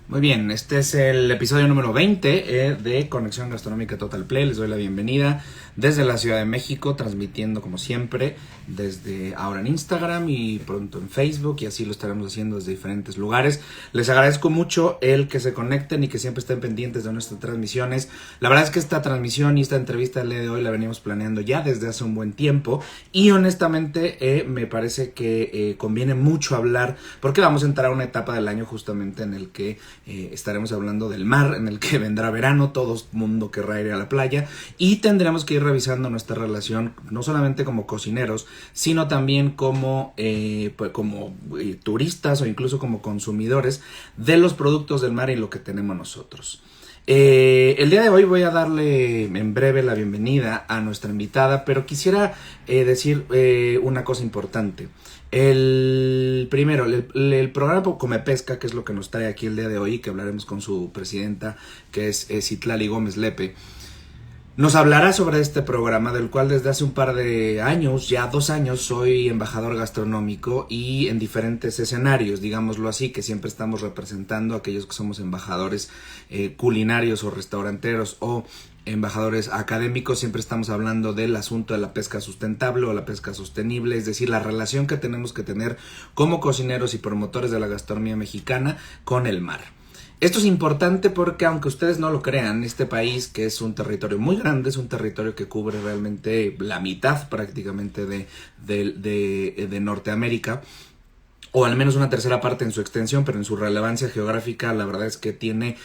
Muy bien, este es el episodio número 20 de Conexión Gastronómica Total Play. Les doy la bienvenida desde la Ciudad de México, transmitiendo como siempre desde ahora en Instagram y pronto en Facebook, y así lo estaremos haciendo desde diferentes lugares. Les agradezco mucho el que se conecten y que siempre estén pendientes de nuestras transmisiones. La verdad es que esta transmisión y esta entrevista del día de hoy la venimos planeando ya desde hace un buen tiempo, y honestamente me parece que conviene mucho hablar, porque vamos a entrar a una etapa del año justamente en el que estaremos hablando del mar, en el que vendrá verano, todo el mundo querrá ir a la playa, y tendremos que ir revisando nuestra relación, no solamente como cocineros, sino también como turistas o incluso como consumidores de los productos del mar y lo que tenemos nosotros. El día de hoy voy a darle en breve la bienvenida a nuestra invitada, pero quisiera decir una cosa importante. El programa Come Pesca, que es lo que nos trae aquí el día de hoy, que hablaremos con su presidenta, que es Citlali Gómez Lepe, nos hablará sobre este programa, del cual desde hace un par de años, ya 2 años, soy embajador gastronómico, y en diferentes escenarios, digámoslo así, que siempre estamos representando a aquellos que somos embajadores culinarios o restauranteros o embajadores académicos. Siempre estamos hablando del asunto de la pesca sustentable o la pesca sostenible, es decir, la relación que tenemos que tener como cocineros y promotores de la gastronomía mexicana con el mar. Esto es importante porque, aunque ustedes no lo crean, este país, que es un territorio muy grande, es un territorio que cubre realmente la mitad prácticamente de Norteamérica, o al menos una tercera parte en su extensión, pero en su relevancia geográfica la verdad es que tiene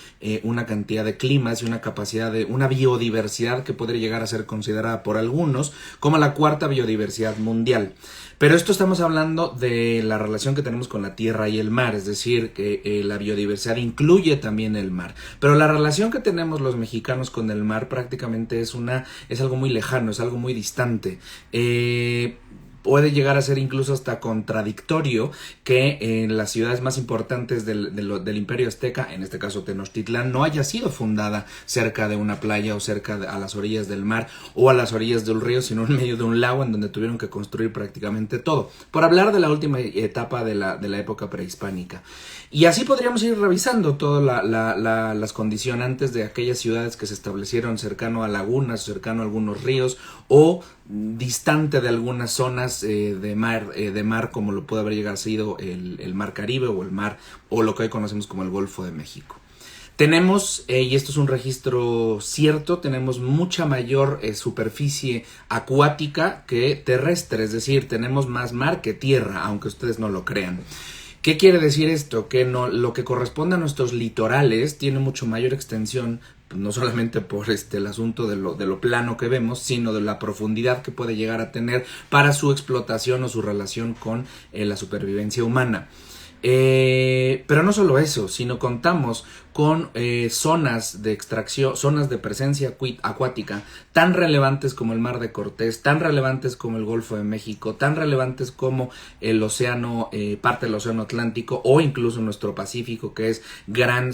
una cantidad de climas y una capacidad de una biodiversidad que podría llegar a ser considerada por algunos como la 4ª biodiversidad mundial. Pero esto estamos hablando de la relación que tenemos con la tierra y el mar, es decir, que la biodiversidad incluye también el mar. Pero la relación que tenemos los mexicanos con el mar prácticamente es algo muy lejano, es algo muy distante. Puede llegar a ser incluso hasta contradictorio que en las ciudades más importantes del Imperio Azteca, en este caso Tenochtitlán, no haya sido fundada cerca de una playa o a las orillas del mar o a las orillas de un río, sino en medio de un lago en donde tuvieron que construir prácticamente todo. Por hablar de la última etapa de la época prehispánica. Y así podríamos ir revisando todas las condicionantes de aquellas ciudades que se establecieron cercano a lagunas, cercano a algunos ríos o distante de algunas zonas de mar, como lo puede haber llegado a ser el mar Caribe o el mar, o lo que hoy conocemos como el Golfo de México. Tenemos, y esto es un registro cierto, tenemos mucha mayor superficie acuática que terrestre, es decir, tenemos más mar que tierra, aunque ustedes no lo crean. ¿Qué quiere decir esto? Que lo que corresponde a nuestros litorales tiene mucho mayor extensión, no solamente por el asunto de lo plano que vemos, sino de la profundidad que puede llegar a tener para su explotación o su relación con la supervivencia humana. Pero no solo eso, sino contamos con zonas de extracción, zonas de presencia acuática tan relevantes como el Mar de Cortés, tan relevantes como el Golfo de México, tan relevantes como el océano, parte del océano Atlántico, o incluso nuestro Pacífico, que es gran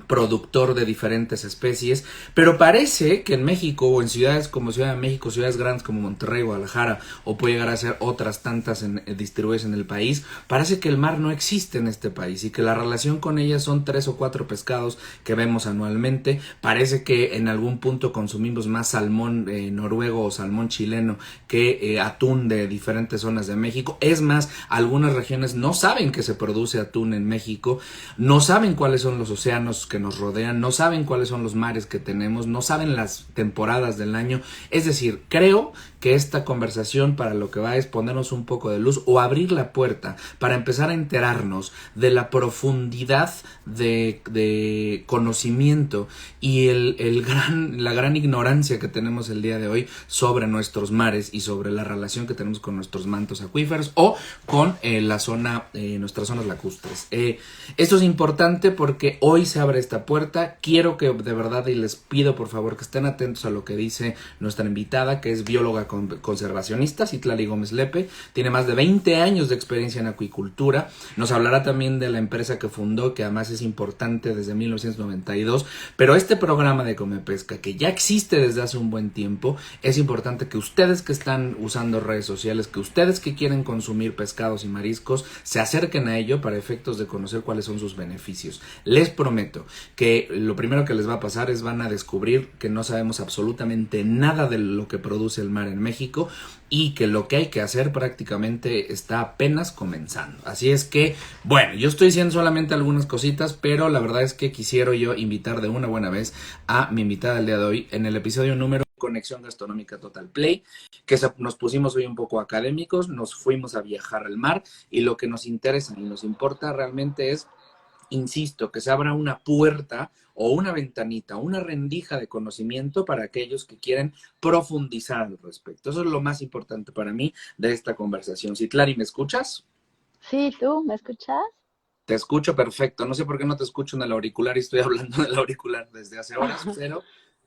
productor de diferentes especies. Pero parece que en México, o en ciudades como Ciudad de México, ciudades grandes como Monterrey, Guadalajara, o puede llegar a ser otras tantas distribuidas en el país, parece que el mar no existe en este país y que la relación con ellas son 3 o 4 pescados que vemos anualmente. Parece que en algún punto consumimos más salmón noruego o salmón chileno que atún de diferentes zonas de México. Es más, algunas regiones no saben que se produce atún en México, no saben cuáles son los océanos que nos rodean, no saben cuáles son los mares que tenemos, no saben las temporadas del año. Es decir, creo que esta conversación para lo que va es ponernos un poco de luz o abrir la puerta para empezar a enterarnos de la profundidad de conocimiento y la gran ignorancia que tenemos el día de hoy sobre nuestros mares y sobre la relación que tenemos con nuestros mantos acuíferos o con nuestras zonas lacustres. Esto es importante porque hoy se abre esta puerta. Quiero que de verdad, y les pido por favor que estén atentos a lo que dice nuestra invitada, que es bióloga conservacionista, Citlali Gómez Lepe, tiene más de 20 años de experiencia en acuicultura, nos hablará también de la empresa que fundó, que además es importante desde 1992, pero este programa de Comepesca, que ya existe desde hace un buen tiempo, es importante que ustedes que están usando redes sociales, que ustedes que quieren consumir pescados y mariscos, se acerquen a ello para efectos de conocer cuáles son sus beneficios. Les prometo que lo primero que les va a pasar es van a descubrir que no sabemos absolutamente nada de lo que produce el mar en México y que lo que hay que hacer prácticamente está apenas comenzando. Así es que, bueno, yo estoy diciendo solamente algunas cositas, pero la verdad es que quisiera yo invitar de una buena vez a mi invitada del día de hoy en el episodio número Conexión Gastronómica Total Play, que nos pusimos hoy un poco académicos, nos fuimos a viajar al mar y lo que nos interesa y nos importa realmente es, insisto, que se abra una puerta o una ventanita, una rendija de conocimiento para aquellos que quieren profundizar al respecto. Eso es lo más importante para mí de esta conversación. Citlali, ¿me escuchas? Sí, ¿tú me escuchas? Te escucho perfecto. No sé por qué no te escucho en el auricular y estoy hablando del auricular desde hace horas,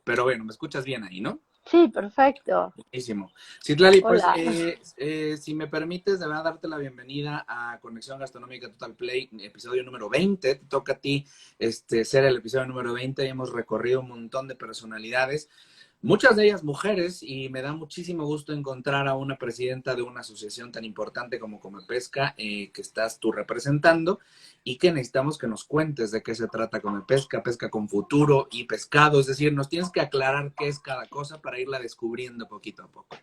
pero bueno, me escuchas bien ahí, ¿no? Sí, perfecto. Buenísimo. Citlali, pues Hola. si me permites, de verdad darte la bienvenida a Conexión Gastronómica Total Play, episodio número 20. Te toca a ti ser el episodio número 20 y hemos recorrido un montón de personalidades, muchas de ellas mujeres, y me da muchísimo gusto encontrar a una presidenta de una asociación tan importante como Comepesca, que estás tú representando, y que necesitamos que nos cuentes de qué se trata Comepesca, Pesca con Futuro y Pescado, es decir, nos tienes que aclarar qué es cada cosa para irla descubriendo poquito a poco.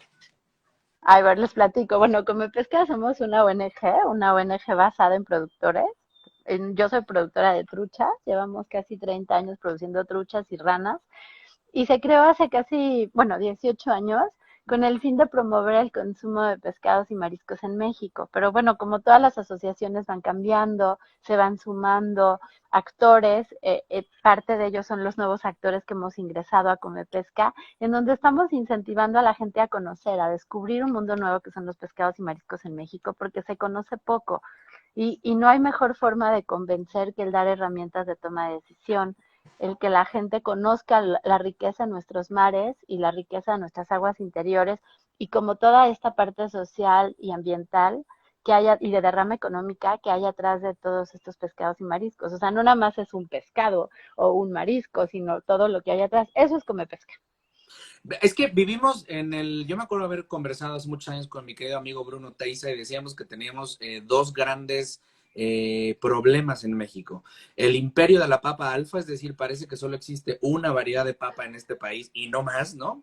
A ver, les platico. Bueno, Come Pesca somos una ONG basada en productores. Yo soy productora de truchas, llevamos casi 30 años produciendo truchas y ranas. Y se creó hace casi, bueno, 18 años con el fin de promover el consumo de pescados y mariscos en México. Pero bueno, como todas las asociaciones van cambiando, se van sumando actores, parte de ellos son los nuevos actores que hemos ingresado a Comepesca, en donde estamos incentivando a la gente a conocer, a descubrir un mundo nuevo que son los pescados y mariscos en México, porque se conoce poco. Y no hay mejor forma de convencer que el dar herramientas de toma de decisión, el que la gente conozca la riqueza de nuestros mares y la riqueza de nuestras aguas interiores y como toda esta parte social y ambiental que haya y de derrama económica que hay atrás de todos estos pescados y mariscos. O sea, no nada más es un pescado o un marisco, sino todo lo que hay atrás. Eso es Come Pesca. Es que vivimos yo me acuerdo haber conversado hace muchos años con mi querido amigo Bruno Teiza y decíamos que teníamos dos grandes problemas en México. El imperio de la papa alfa, es decir, parece que solo existe una variedad de papa en este país y no más, ¿no?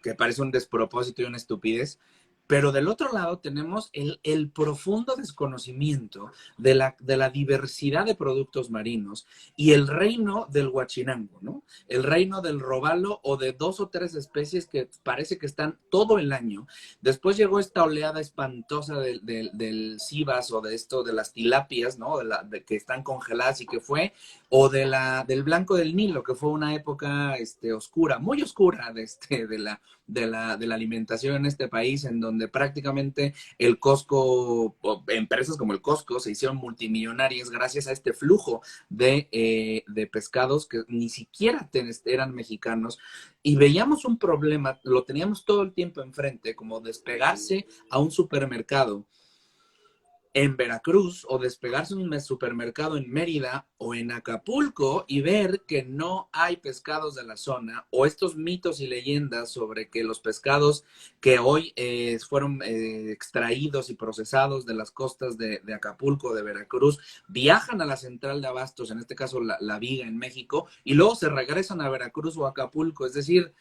Que parece un despropósito y una estupidez. Pero del otro lado tenemos el profundo desconocimiento de la diversidad de productos marinos y el reino del huachinango, ¿no? El reino del robalo o de dos o tres especies que parece que están todo el año. Después llegó esta oleada espantosa del cibas o de esto de las tilapias, ¿no? De que están congeladas y que fue, o del blanco del Nilo, que fue una época oscura, muy oscura de la alimentación en este país, en donde prácticamente el Costco, empresas como el Costco se hicieron multimillonarias gracias a este flujo de pescados que ni siquiera eran mexicanos, y veíamos un problema, lo teníamos todo el tiempo enfrente, como despegarse a un supermercado en Veracruz o despegarse en un supermercado en Mérida o en Acapulco y ver que no hay pescados de la zona, o estos mitos y leyendas sobre que los pescados que hoy fueron extraídos y procesados de las costas de Acapulco, de Veracruz, viajan a la central de abastos, en este caso la Viga en México, y luego se regresan a Veracruz o Acapulco. Es decir,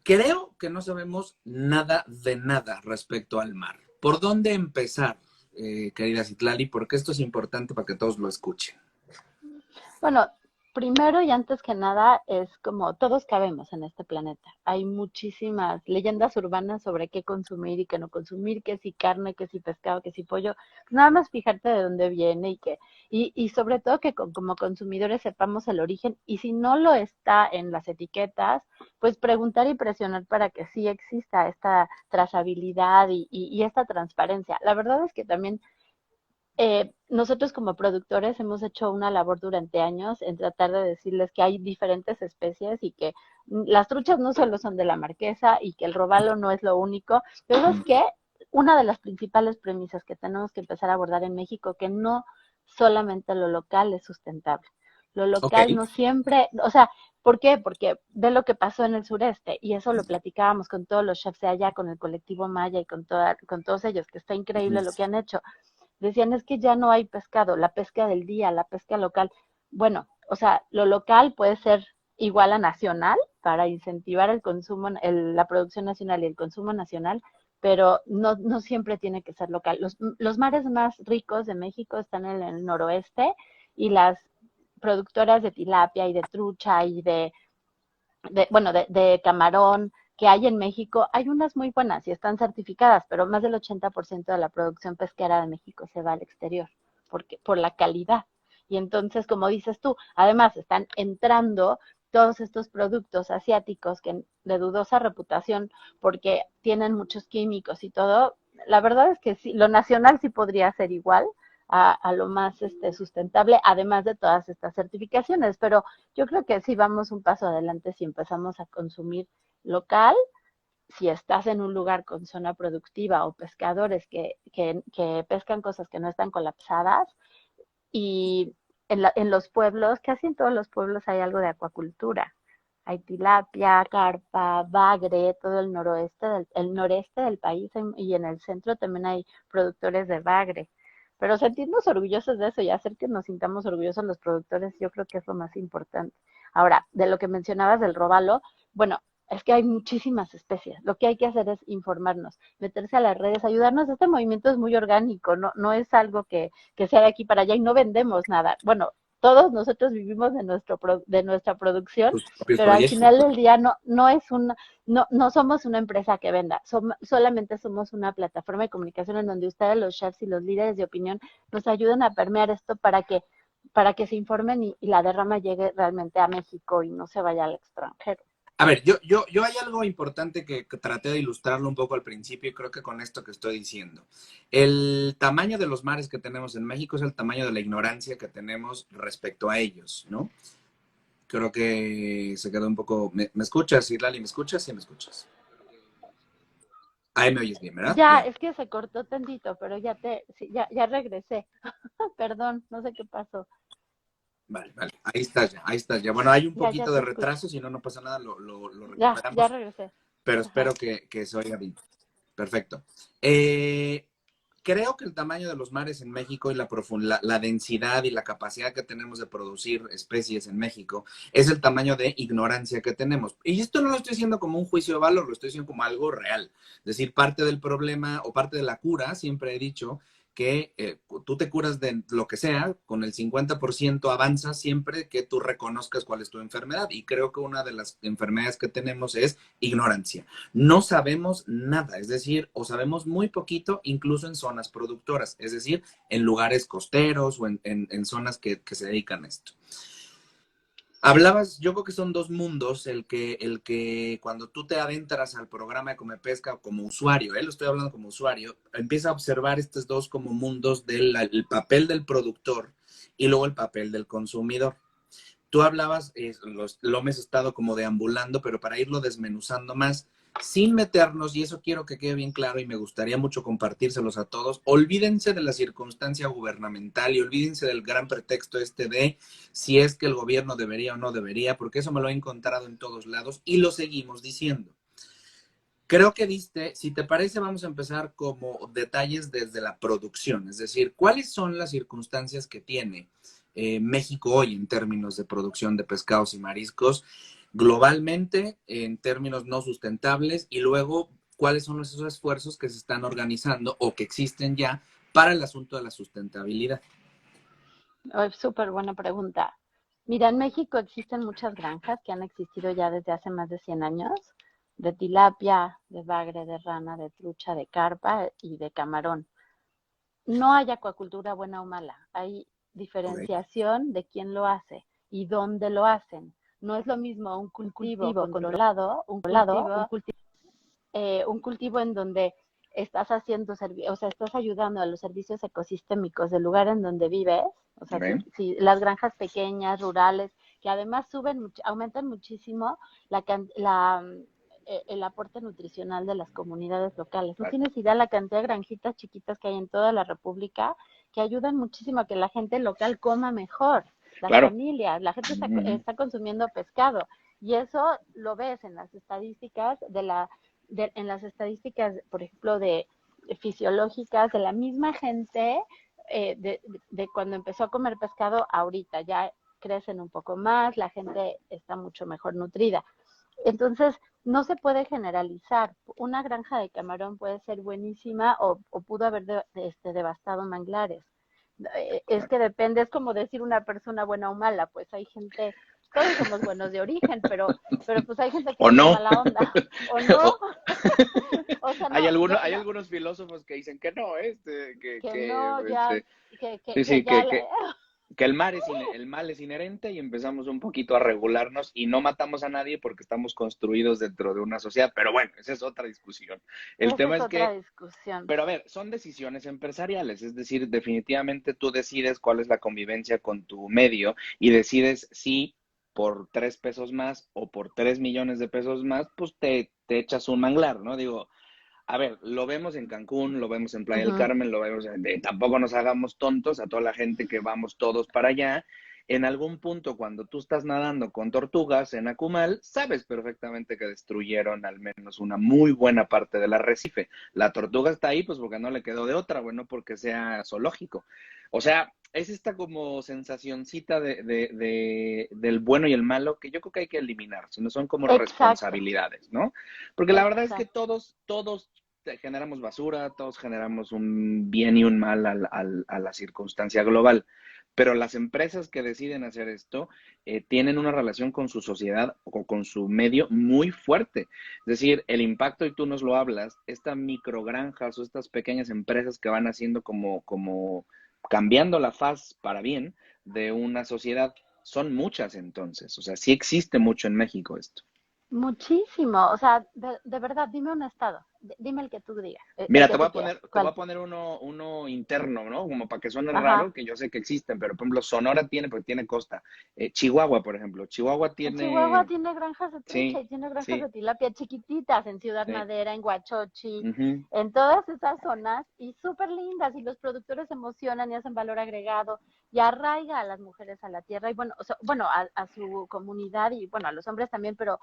creo que no sabemos nada de nada respecto al mar. ¿Por dónde empezar, querida Citlali? Porque esto es importante para que todos lo escuchen. Bueno, primero y antes que nada es como todos cabemos en este planeta. Hay muchísimas leyendas urbanas sobre qué consumir y qué no consumir, qué si carne, qué si pescado, qué si pollo. Nada más fijarte de dónde viene y sobre todo que como consumidores sepamos el origen y si no lo está en las etiquetas, pues preguntar y presionar para que sí exista esta trazabilidad y esta transparencia. La verdad es que también Nosotros como productores hemos hecho una labor durante años en tratar de decirles que hay diferentes especies y que las truchas no solo son de la marquesa y que el robalo no es lo único, pero es que una de las principales premisas que tenemos que empezar a abordar en México, que no solamente lo local es sustentable. Lo Ok, local no siempre, o sea, ¿por qué? Porque ve lo que pasó en el sureste y eso lo platicábamos con todos los chefs de allá, con el colectivo Maya y con todos ellos, que está increíble lo que han hecho. Decían, es que ya no hay pescado, la pesca del día, la pesca local. Bueno, o sea, lo local puede ser igual a nacional para incentivar el consumo, la producción nacional y el consumo nacional, pero no siempre tiene que ser local. Los mares más ricos de México están en el noroeste y las productoras de tilapia y de trucha y de camarón que hay en México, hay unas muy buenas y están certificadas, pero más del 80% de la producción pesquera de México se va al exterior por la calidad. Y entonces, como dices tú, además están entrando todos estos productos asiáticos que de dudosa reputación porque tienen muchos químicos y todo. La verdad es que sí, lo nacional sí podría ser igual a lo más sustentable, además de todas estas certificaciones, pero yo creo que sí vamos un paso adelante si empezamos a consumir local, si estás en un lugar con zona productiva o pescadores que pescan cosas que no están colapsadas y en los pueblos, casi en todos los pueblos hay algo de acuacultura. Hay tilapia, carpa, bagre, todo el noreste del país y en el centro también hay productores de bagre. Pero sentirnos orgullosos de eso y hacer que nos sintamos orgullosos los productores, yo creo que es lo más importante. Ahora, de lo que mencionabas del robalo, bueno, es que hay muchísimas especies. Lo que hay que hacer es informarnos, meterse a las redes, ayudarnos. Este movimiento es muy orgánico, no es algo que sea de aquí para allá y no vendemos nada. Bueno, todos nosotros vivimos de nuestra producción, tus propios pero al proyectos. final del día no somos una empresa que venda, solamente somos una plataforma de comunicación en donde ustedes, los chefs y los líderes de opinión, nos ayudan a permear esto para que se informen y la derrama llegue realmente a México y no se vaya al extranjero. A ver, yo hay algo importante que traté de ilustrarlo un poco al principio y creo que con esto que estoy diciendo. El tamaño de los mares que tenemos en México es el tamaño de la ignorancia que tenemos respecto a ellos, ¿no? Creo que se quedó un poco... ¿Me escuchas, Islali? ¿Me escuchas? Sí, me escuchas. Ahí me oyes bien, ¿verdad? Ya, Bien. es que se cortó tantito, pero sí, ya regresé. Perdón, no sé qué pasó. Vale, vale. Ahí estás ya, ahí estás ya. Bueno, hay un Ya poquito de te escucho. retraso, si no, no pasa nada, lo Ya recuperamos, regresé. pero Ajá. espero que se oiga bien. Perfecto. Creo que el tamaño de los mares en México y la densidad y la capacidad que tenemos de producir especies en México es el tamaño de ignorancia que tenemos. Y esto no lo estoy diciendo como un juicio de valor, lo estoy diciendo como algo real. Es decir, parte del problema o parte de la cura, siempre he dicho que tú te curas de lo que sea, con el 50% avanzas siempre que tú reconozcas cuál es tu enfermedad. Y creo que una de las enfermedades que tenemos es ignorancia. No sabemos nada, es decir, o sabemos muy poquito, incluso en zonas productoras, es decir, en lugares costeros o en zonas que se dedican a esto. Hablabas, yo creo que son dos mundos, el que cuando tú te adentras al programa de Come Pesca como usuario, lo estoy hablando como usuario, empieza a observar estos dos como mundos del el papel del productor y luego el papel del consumidor. Tú hablabas, lo hemos estado como deambulando, pero para irlo desmenuzando más, sin meternos, y eso quiero que quede bien claro y me gustaría mucho compartírselos a todos, olvídense de la circunstancia gubernamental y olvídense del gran pretexto este de si es que el gobierno debería o no debería, porque eso me lo he encontrado en todos lados y lo seguimos diciendo. Creo que diste, si te parece, vamos a empezar como detalles desde la producción, es decir, cuáles son las circunstancias que tiene México hoy en términos de producción de pescados y mariscos globalmente, en términos no sustentables, y luego cuáles son esos esfuerzos que se están organizando o que existen ya para el asunto de la sustentabilidad. Oh, súper buena pregunta. Mira, en México existen muchas granjas que han existido ya desde hace más de 100 años, de tilapia, de bagre, de rana, de trucha, de carpa y de camarón. No hay acuacultura buena o mala, hay Ok, diferenciación de quién lo hace y dónde lo hacen. No es lo mismo un cultivo controlado, un cultivo en donde estás haciendo, o sea, estás ayudando a los servicios ecosistémicos del lugar en donde vives, o sea, ¿ok? si las granjas pequeñas, rurales, que además aumentan muchísimo el aporte nutricional de las comunidades locales. No tienes idea la cantidad de granjitas chiquitas que hay en toda la República que ayudan muchísimo a que la gente local coma mejor, las Claro. familias, la gente Ujú. está consumiendo pescado y eso lo ves en las estadísticas en las estadísticas, por ejemplo, de fisiológicas de la misma gente de cuando empezó a comer pescado ahorita, ya crecen un poco más, la gente está mucho mejor nutrida. Entonces, no se puede generalizar. Una granja de camarón puede ser buenísima o pudo haber devastado manglares. Es Claro. que depende, es como decir una persona buena o mala, pues hay gente, todos somos buenos de origen, pero pues hay gente que ¿O es bien no? mala onda, o no, O- o sea, hay no, algunos, yo, hay no, algunos filósofos que dicen que no, que no, ya, sí, que sí, ya, que el mal es inherente y empezamos un poquito a regularnos y no matamos a nadie porque estamos construidos dentro de una sociedad. Pero bueno, esa es otra discusión. El esa tema es es otra que, discusión. pero a ver, son decisiones empresariales, es decir, definitivamente tú decides cuál es la convivencia con tu medio y decides si por 3 pesos más o por 3 millones de pesos más, pues te echas un manglar, ¿no? Digo, a ver, lo vemos en Cancún, lo vemos en Playa del Ujú. Carmen, lo vemos tampoco nos hagamos tontos a toda la gente que vamos todos para allá. En algún punto, cuando tú estás nadando con tortugas en Akumal, sabes perfectamente que destruyeron al menos una muy buena parte del arrecife. La tortuga está ahí, pues porque no le quedó de otra, bueno, porque sea zoológico. O sea, es esta como sensacioncita del bueno y el malo que yo creo que hay que eliminar, sino son como Exacto, responsabilidades, ¿no? Porque la verdad es que exacto. todos generamos basura, todos generamos un bien y un mal a la circunstancia global. Pero las empresas que deciden hacer esto tienen una relación con su sociedad o con su medio muy fuerte. Es decir, el impacto, y tú nos lo hablas, estas microgranjas o estas pequeñas empresas que van haciendo como cambiando la faz para bien de una sociedad, son muchas entonces. O sea, sí existe mucho en México esto. Muchísimo, o sea, de verdad, dime un estado, dime el que tú digas, el Mira, que tú quieras, te voy a ¿cuál? poner uno interno, ¿no? Como para que suene raro, Ajá. que yo sé que existen, pero por ejemplo, Sonora tiene, porque tiene costa. Chihuahua, por ejemplo. Chihuahua Chihuahua tiene, tiene granjas de trucha sí, y tiene granjas sí, de tilapia chiquititas en Ciudad sí. Madera, en Huachochi, Ujú. en todas esas zonas y súper lindas y los productores se emocionan y hacen valor agregado y arraiga a las mujeres a la tierra y bueno, o sea, bueno a su comunidad y bueno, a los hombres también, pero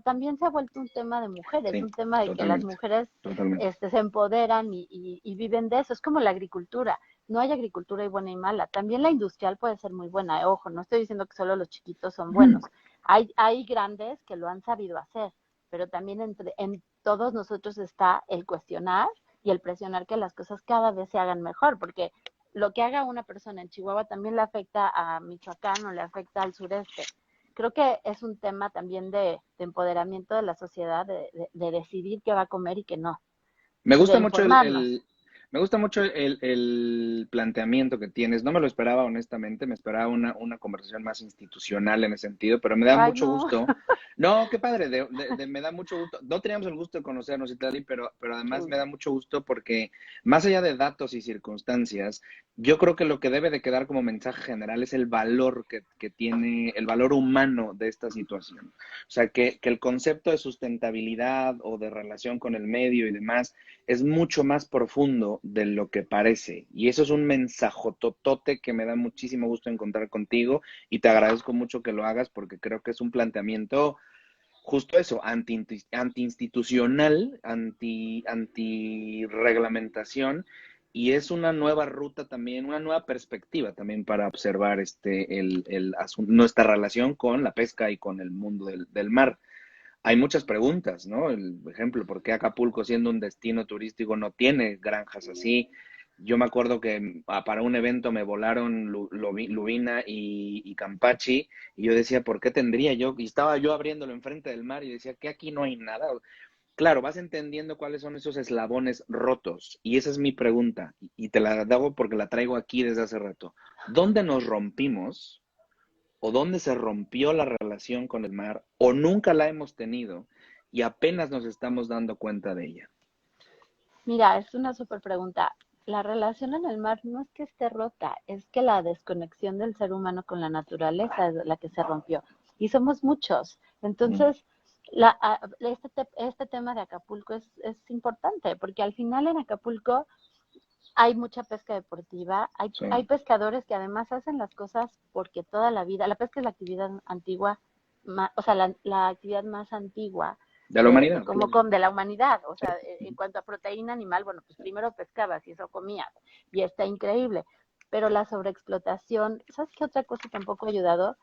también se ha vuelto un tema de mujeres, Sí, un tema de que las totalmente, mujeres totalmente. se empoderan y viven de eso. Es como la agricultura. No hay agricultura y buena y mala. También la industrial puede ser muy buena. Ojo, no estoy diciendo que solo los chiquitos son Ujú. buenos. Hay grandes que lo han sabido hacer, pero también en todos nosotros está el cuestionar y el presionar que las cosas cada vez se hagan mejor, porque lo que haga una persona en Chihuahua también le afecta a Michoacán o le afecta al sureste. Creo que es un tema también de empoderamiento de la sociedad, de decidir qué va a comer y qué no, Me y de gusta mucho informarnos. me gusta mucho el planteamiento que tienes. No me lo esperaba, honestamente. Me esperaba una conversación más institucional en ese sentido, pero me da Ay, mucho no. gusto. No, qué padre, me da mucho gusto. No teníamos el gusto de conocernos, Itlali, pero además me da mucho gusto porque más allá de datos y circunstancias, yo creo que lo que debe de quedar como mensaje general es el valor que tiene, el valor humano de esta situación. O sea, que el concepto de sustentabilidad o de relación con el medio y demás es mucho más profundo de lo que parece. Y eso es un mensajototote que me da muchísimo gusto encontrar contigo y te agradezco mucho que lo hagas porque creo que es un planteamiento justo eso, anti-institucional, anti-reglamentación y es una nueva ruta también, una nueva perspectiva también para observar nuestra relación con la pesca y con el mundo del mar. Hay muchas preguntas, ¿no? El ejemplo, ¿por qué Acapulco, siendo un destino turístico, no tiene granjas así? Yo me acuerdo que para un evento me volaron lubina y campachi y yo decía, ¿por qué tendría yo? Y estaba yo abriéndolo enfrente del mar y decía que aquí no hay nada. Claro, vas entendiendo cuáles son esos eslabones rotos y esa es mi pregunta y te la hago porque la traigo aquí desde hace rato. ¿Dónde nos rompimos o dónde se rompió la relación con el mar o nunca la hemos tenido y apenas nos estamos dando cuenta de ella? Mira, es una súper pregunta. La relación en el mar no es que esté rota, es que la desconexión del ser humano con la naturaleza es la que se rompió. Y somos muchos. Mm, Entonces, este tema de Acapulco es importante, porque al final en Acapulco hay mucha pesca deportiva, hay sí. pescadores que además hacen las cosas porque toda la vida, la pesca es la actividad antigua, o sea, la actividad más antigua De la humanidad, como claro. de la humanidad, o Sí. sea, en cuanto a proteína animal, bueno, pues primero pescabas y eso comías, y está increíble, pero la sobreexplotación, ¿sabes qué otra cosa tampoco ha ayudado?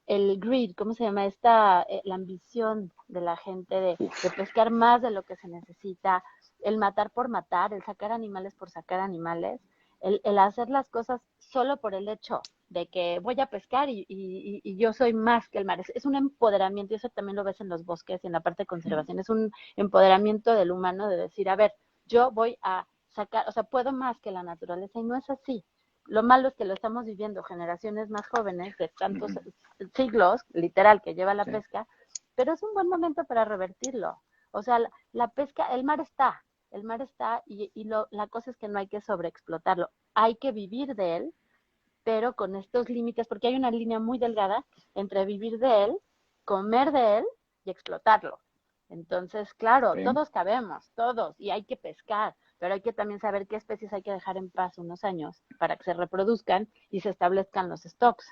El greed, ¿cómo se llama? La ambición de la gente de Uf, pescar más de lo que se necesita, el matar por matar, el sacar animales por sacar animales, el hacer las cosas solo por el hecho de que voy a pescar y yo soy más que el mar. Es un empoderamiento, y eso también lo ves en los bosques y en la parte de conservación, es un empoderamiento del humano de decir, a ver, yo voy a sacar, o sea, puedo más que la naturaleza y no es así. Lo malo es que lo estamos viviendo generaciones más jóvenes de tantos ujú, siglos, literal, que lleva la sí, pesca, pero es un buen momento para revertirlo. O sea, la pesca, el mar está la cosa es que no hay que sobreexplotarlo, hay que vivir de él, pero con estos límites, porque hay una línea muy delgada entre vivir de él, comer de él y explotarlo. Entonces, claro, sí. todos cabemos, todos, y hay que pescar, pero hay que también saber qué especies hay que dejar en paz unos años para que se reproduzcan y se establezcan los stocks.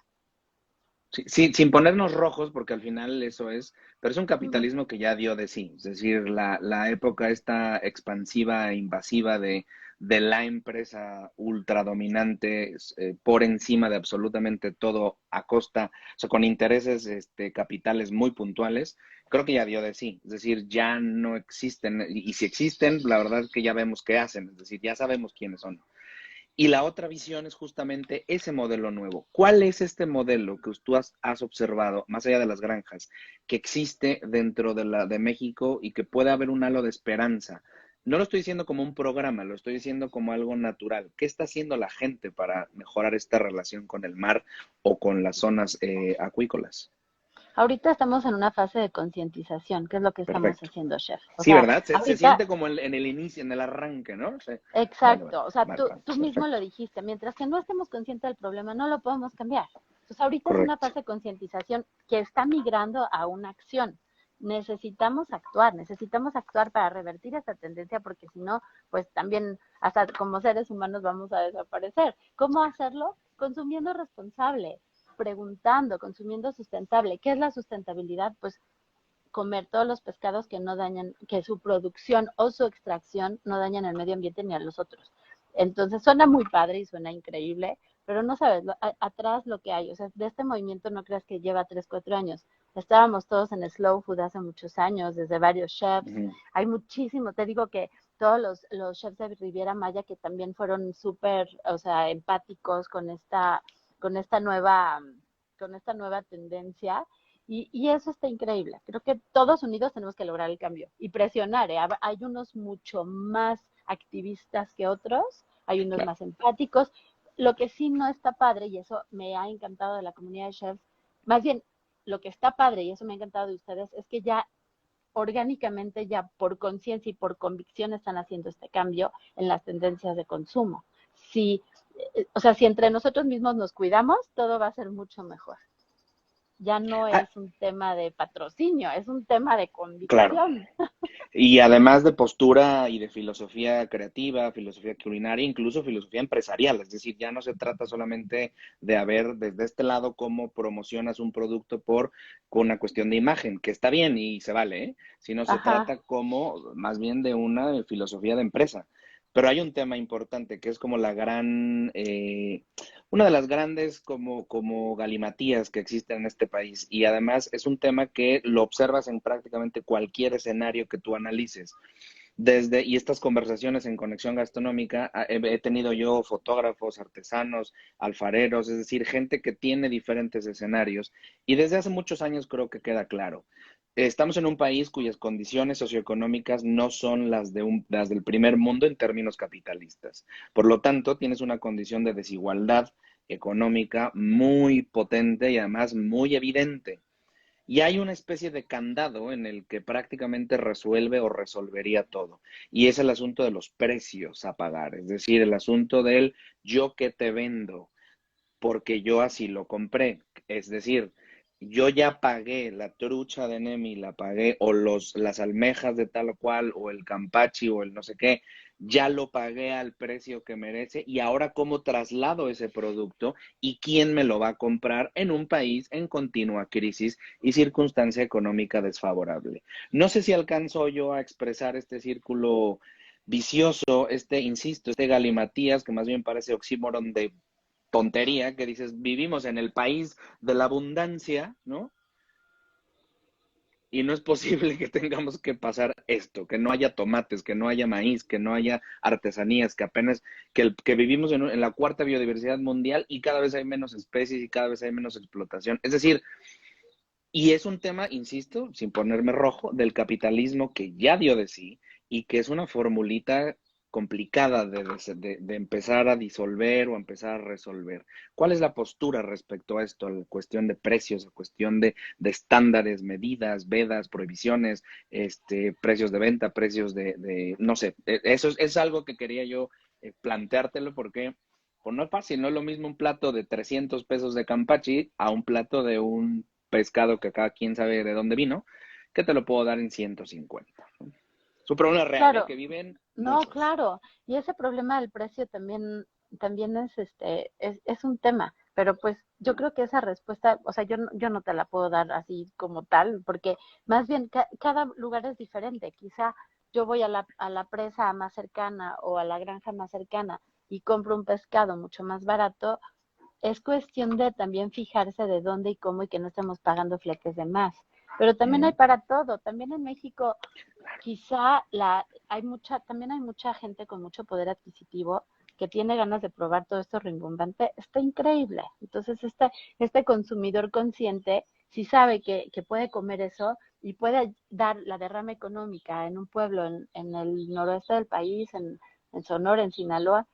Sí, sí, sin ponernos rojos, porque al final eso es, pero es un Ujú. capitalismo que ya dio de sí, es decir, la época esta expansiva e invasiva de la empresa ultradominante por encima de absolutamente todo a costa, o sea, con intereses capitales muy puntuales, creo que ya dio de sí, es decir, ya no existen, y si existen, la verdad es que ya vemos qué hacen, es decir, ya sabemos quiénes son. Y la otra visión es justamente ese modelo nuevo. ¿Cuál es este modelo que tú has observado, más allá de las granjas, que existe dentro de México y que puede haber un halo de esperanza? No lo estoy diciendo como un programa, lo estoy diciendo como algo natural. ¿Qué está haciendo la gente para mejorar esta relación con el mar o con las zonas acuícolas? Ahorita estamos en una fase de concientización, que es lo que estamos Perfecto. haciendo, chef. O Sí, sea, ¿verdad? Se ahorita, siente como en el inicio, en el arranque, ¿no? Sí. Vale, vale, exacto, o sea, vale, vale, tú mismo lo perfecto. dijiste, mientras que no estemos conscientes del problema, no lo podemos cambiar. Entonces, ahorita es una Correcto. fase de concientización que está migrando a una acción. Necesitamos actuar para revertir esta tendencia, porque si no, pues también hasta como seres humanos vamos a desaparecer. ¿Cómo hacerlo? Consumiendo responsable, preguntando, consumiendo sustentable. ¿Qué es la sustentabilidad? Pues comer todos los pescados que no dañan, que su producción o su extracción no dañan al medio ambiente ni a los otros. Entonces suena muy padre y suena increíble, pero no sabes atrás lo que hay. O sea, de este movimiento no creas que lleva 3 4 años. Estábamos todos en slow food hace muchos años, desde varios chefs. Ujú, Hay muchísimo, te digo que todos los chefs de Riviera Maya que también fueron súper, o sea, empáticos con esta nueva, con esta nueva tendencia y eso está increíble. Creo que todos unidos tenemos que lograr el cambio y presionar. ¿Eh? Hay unos mucho más activistas que otros, hay unos claro. más empáticos. Lo que sí no está padre, y eso me ha encantado de la comunidad de chefs, más bien lo que está padre, y eso me ha encantado de ustedes, es que ya orgánicamente, ya por conciencia y por convicción están haciendo este cambio en las tendencias de consumo. Si, o sea, si entre nosotros mismos nos cuidamos, todo va a ser mucho mejor. Ya no Ah, es un tema de patrocinio, es un tema de claro. convicción. Y además de postura y de filosofía creativa, filosofía culinaria, incluso filosofía empresarial. Es decir, ya no se trata solamente de ver desde este lado cómo promocionas un producto con una cuestión de imagen, que está bien y se vale, ¿eh? Sino se Ajá. trata como más bien de una filosofía de empresa. Pero hay un tema importante que es como una de las grandes como galimatías que existen en este país. Y además es un tema que lo observas en prácticamente cualquier escenario que tú analices. Y estas conversaciones en Conexión Gastronómica, he tenido yo fotógrafos, artesanos, alfareros, es decir, gente que tiene diferentes escenarios. Y desde hace muchos años creo que queda claro. Estamos en un país cuyas condiciones socioeconómicas no son las del primer mundo en términos capitalistas. Por lo tanto, tienes una condición de desigualdad económica muy potente y además muy evidente. y hay una especie de candado en el que prácticamente resuelve o resolvería todo. Y es el asunto de los precios a pagar, es decir, el asunto del yo que te vendo, porque yo así lo compré. Es decir, yo ya pagué la trucha de Nemi, la pagué, o las almejas de tal o cual, o el campachi, o el no sé qué, ya lo pagué al precio que merece, y ahora cómo traslado ese producto y quién me lo va a comprar en un país en continua crisis y circunstancia económica desfavorable. No sé si alcanzo yo a expresar este círculo vicioso, insisto, este galimatías, que más bien parece oxímoron de tontería, que dices, vivimos en el país de la abundancia, ¿no? Y no es posible que tengamos que pasar esto, que no haya tomates, que no haya maíz, que no haya artesanías, que apenas, que vivimos en la cuarta biodiversidad mundial y cada vez hay menos especies y cada vez hay menos explotación. Es decir, y es un tema, insisto, sin ponerme rojo, del capitalismo que ya dio de sí y que es una formulita complicada de empezar a disolver o empezar a resolver. ¿Cuál es la postura respecto a esto? A la cuestión de precios, a cuestión de estándares, medidas, vedas, prohibiciones, precios de venta, precios no sé, eso es algo que quería yo planteártelo porque pues no es fácil, no es lo mismo un plato de 300 pesos de Campachi a un plato de un pescado que acá quién sabe de dónde vino, que te lo puedo dar en 150. ¿No? Es un problema real, ¿eh? Claro, Que viven no, muchos. claro, y ese problema del precio también es un tema, pero pues yo creo que esa respuesta, o sea, yo no te la puedo dar así como tal, porque más bien cada lugar es diferente. Quizá yo voy a la presa más cercana o a la granja más cercana y compro un pescado mucho más barato. Es cuestión de también fijarse de dónde y cómo y que no estemos pagando fletes de más. Pero también hay Mm, para todo. También en México quizá también hay mucha gente con mucho poder adquisitivo que tiene ganas de probar todo esto rimbombante. Está increíble. Entonces, este consumidor consciente, si sabe que puede comer eso y puede dar la derrama económica en un pueblo en el noroeste del país, en Sonora, en Sinaloa,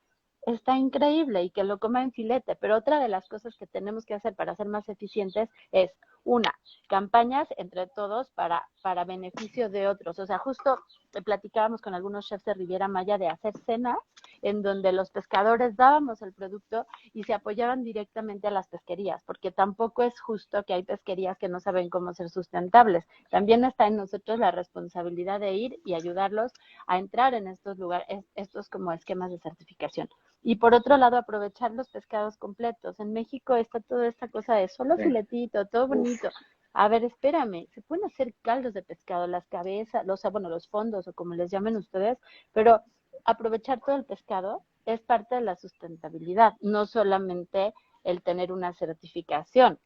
está increíble y que lo coma en filete. Pero otra de las cosas que tenemos que hacer para ser más eficientes es, una, campañas entre todos para beneficio de otros. O sea, justo platicábamos con algunos chefs de Riviera Maya de hacer cenas en donde los pescadores dábamos el producto y se apoyaban directamente a las pesquerías, porque tampoco es justo que hay pesquerías que no saben cómo ser sustentables. También está en nosotros la responsabilidad de ir y ayudarlos a entrar en estos lugares, estos como esquemas de certificación. Y por otro lado, aprovechar los pescados completos. En México está toda esta cosa de solo sí. filetito, todo Uf. bonito. A ver, espérame, se pueden hacer caldos de pescado, las cabezas, bueno, los fondos o como les llamen ustedes, pero aprovechar todo el pescado es parte de la sustentabilidad, no solamente el tener una certificación.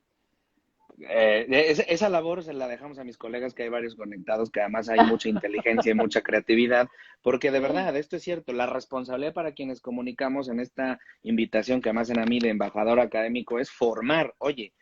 Esa labor se la dejamos a mis colegas, que hay varios conectados, que además hay mucha inteligencia y mucha creatividad, porque de Sí, verdad, esto es cierto, la responsabilidad para quienes comunicamos en esta invitación que me hacen a mí de embajador académico es formar, oye,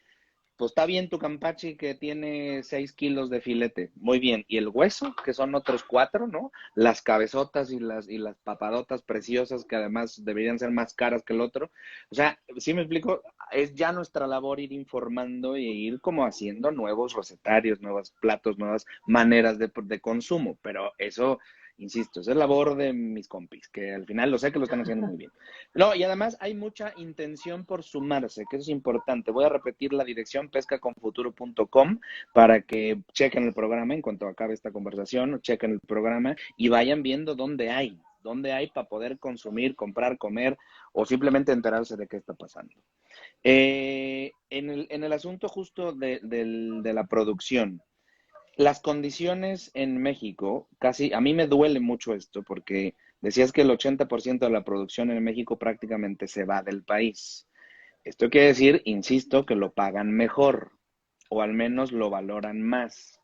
pues está bien tu campachi que tiene 6 kilos de filete, muy bien. Y el hueso, que son otros 4, ¿no? Las cabezotas y las papadotas preciosas, que además deberían ser más caras que el otro. O sea, si me explico, es ya nuestra labor ir informando y ir como haciendo nuevos recetarios, nuevos platos, nuevas maneras de consumo. Pero eso, insisto, es labor de mis compis, que al final lo sé que lo están haciendo muy bien. No, y además hay mucha intención por sumarse, que eso es importante. Voy a repetir la dirección pescaconfuturo.com para que chequen el programa en cuanto acabe esta conversación, chequen el programa y vayan viendo dónde hay para poder consumir, comprar, comer o simplemente enterarse de qué está pasando. En el asunto justo de la producción, las condiciones en México, casi, a mí me duele mucho esto porque decías que el 80% de la producción en México prácticamente se va del país. Esto quiere decir, insisto, que lo pagan mejor o al menos lo valoran más.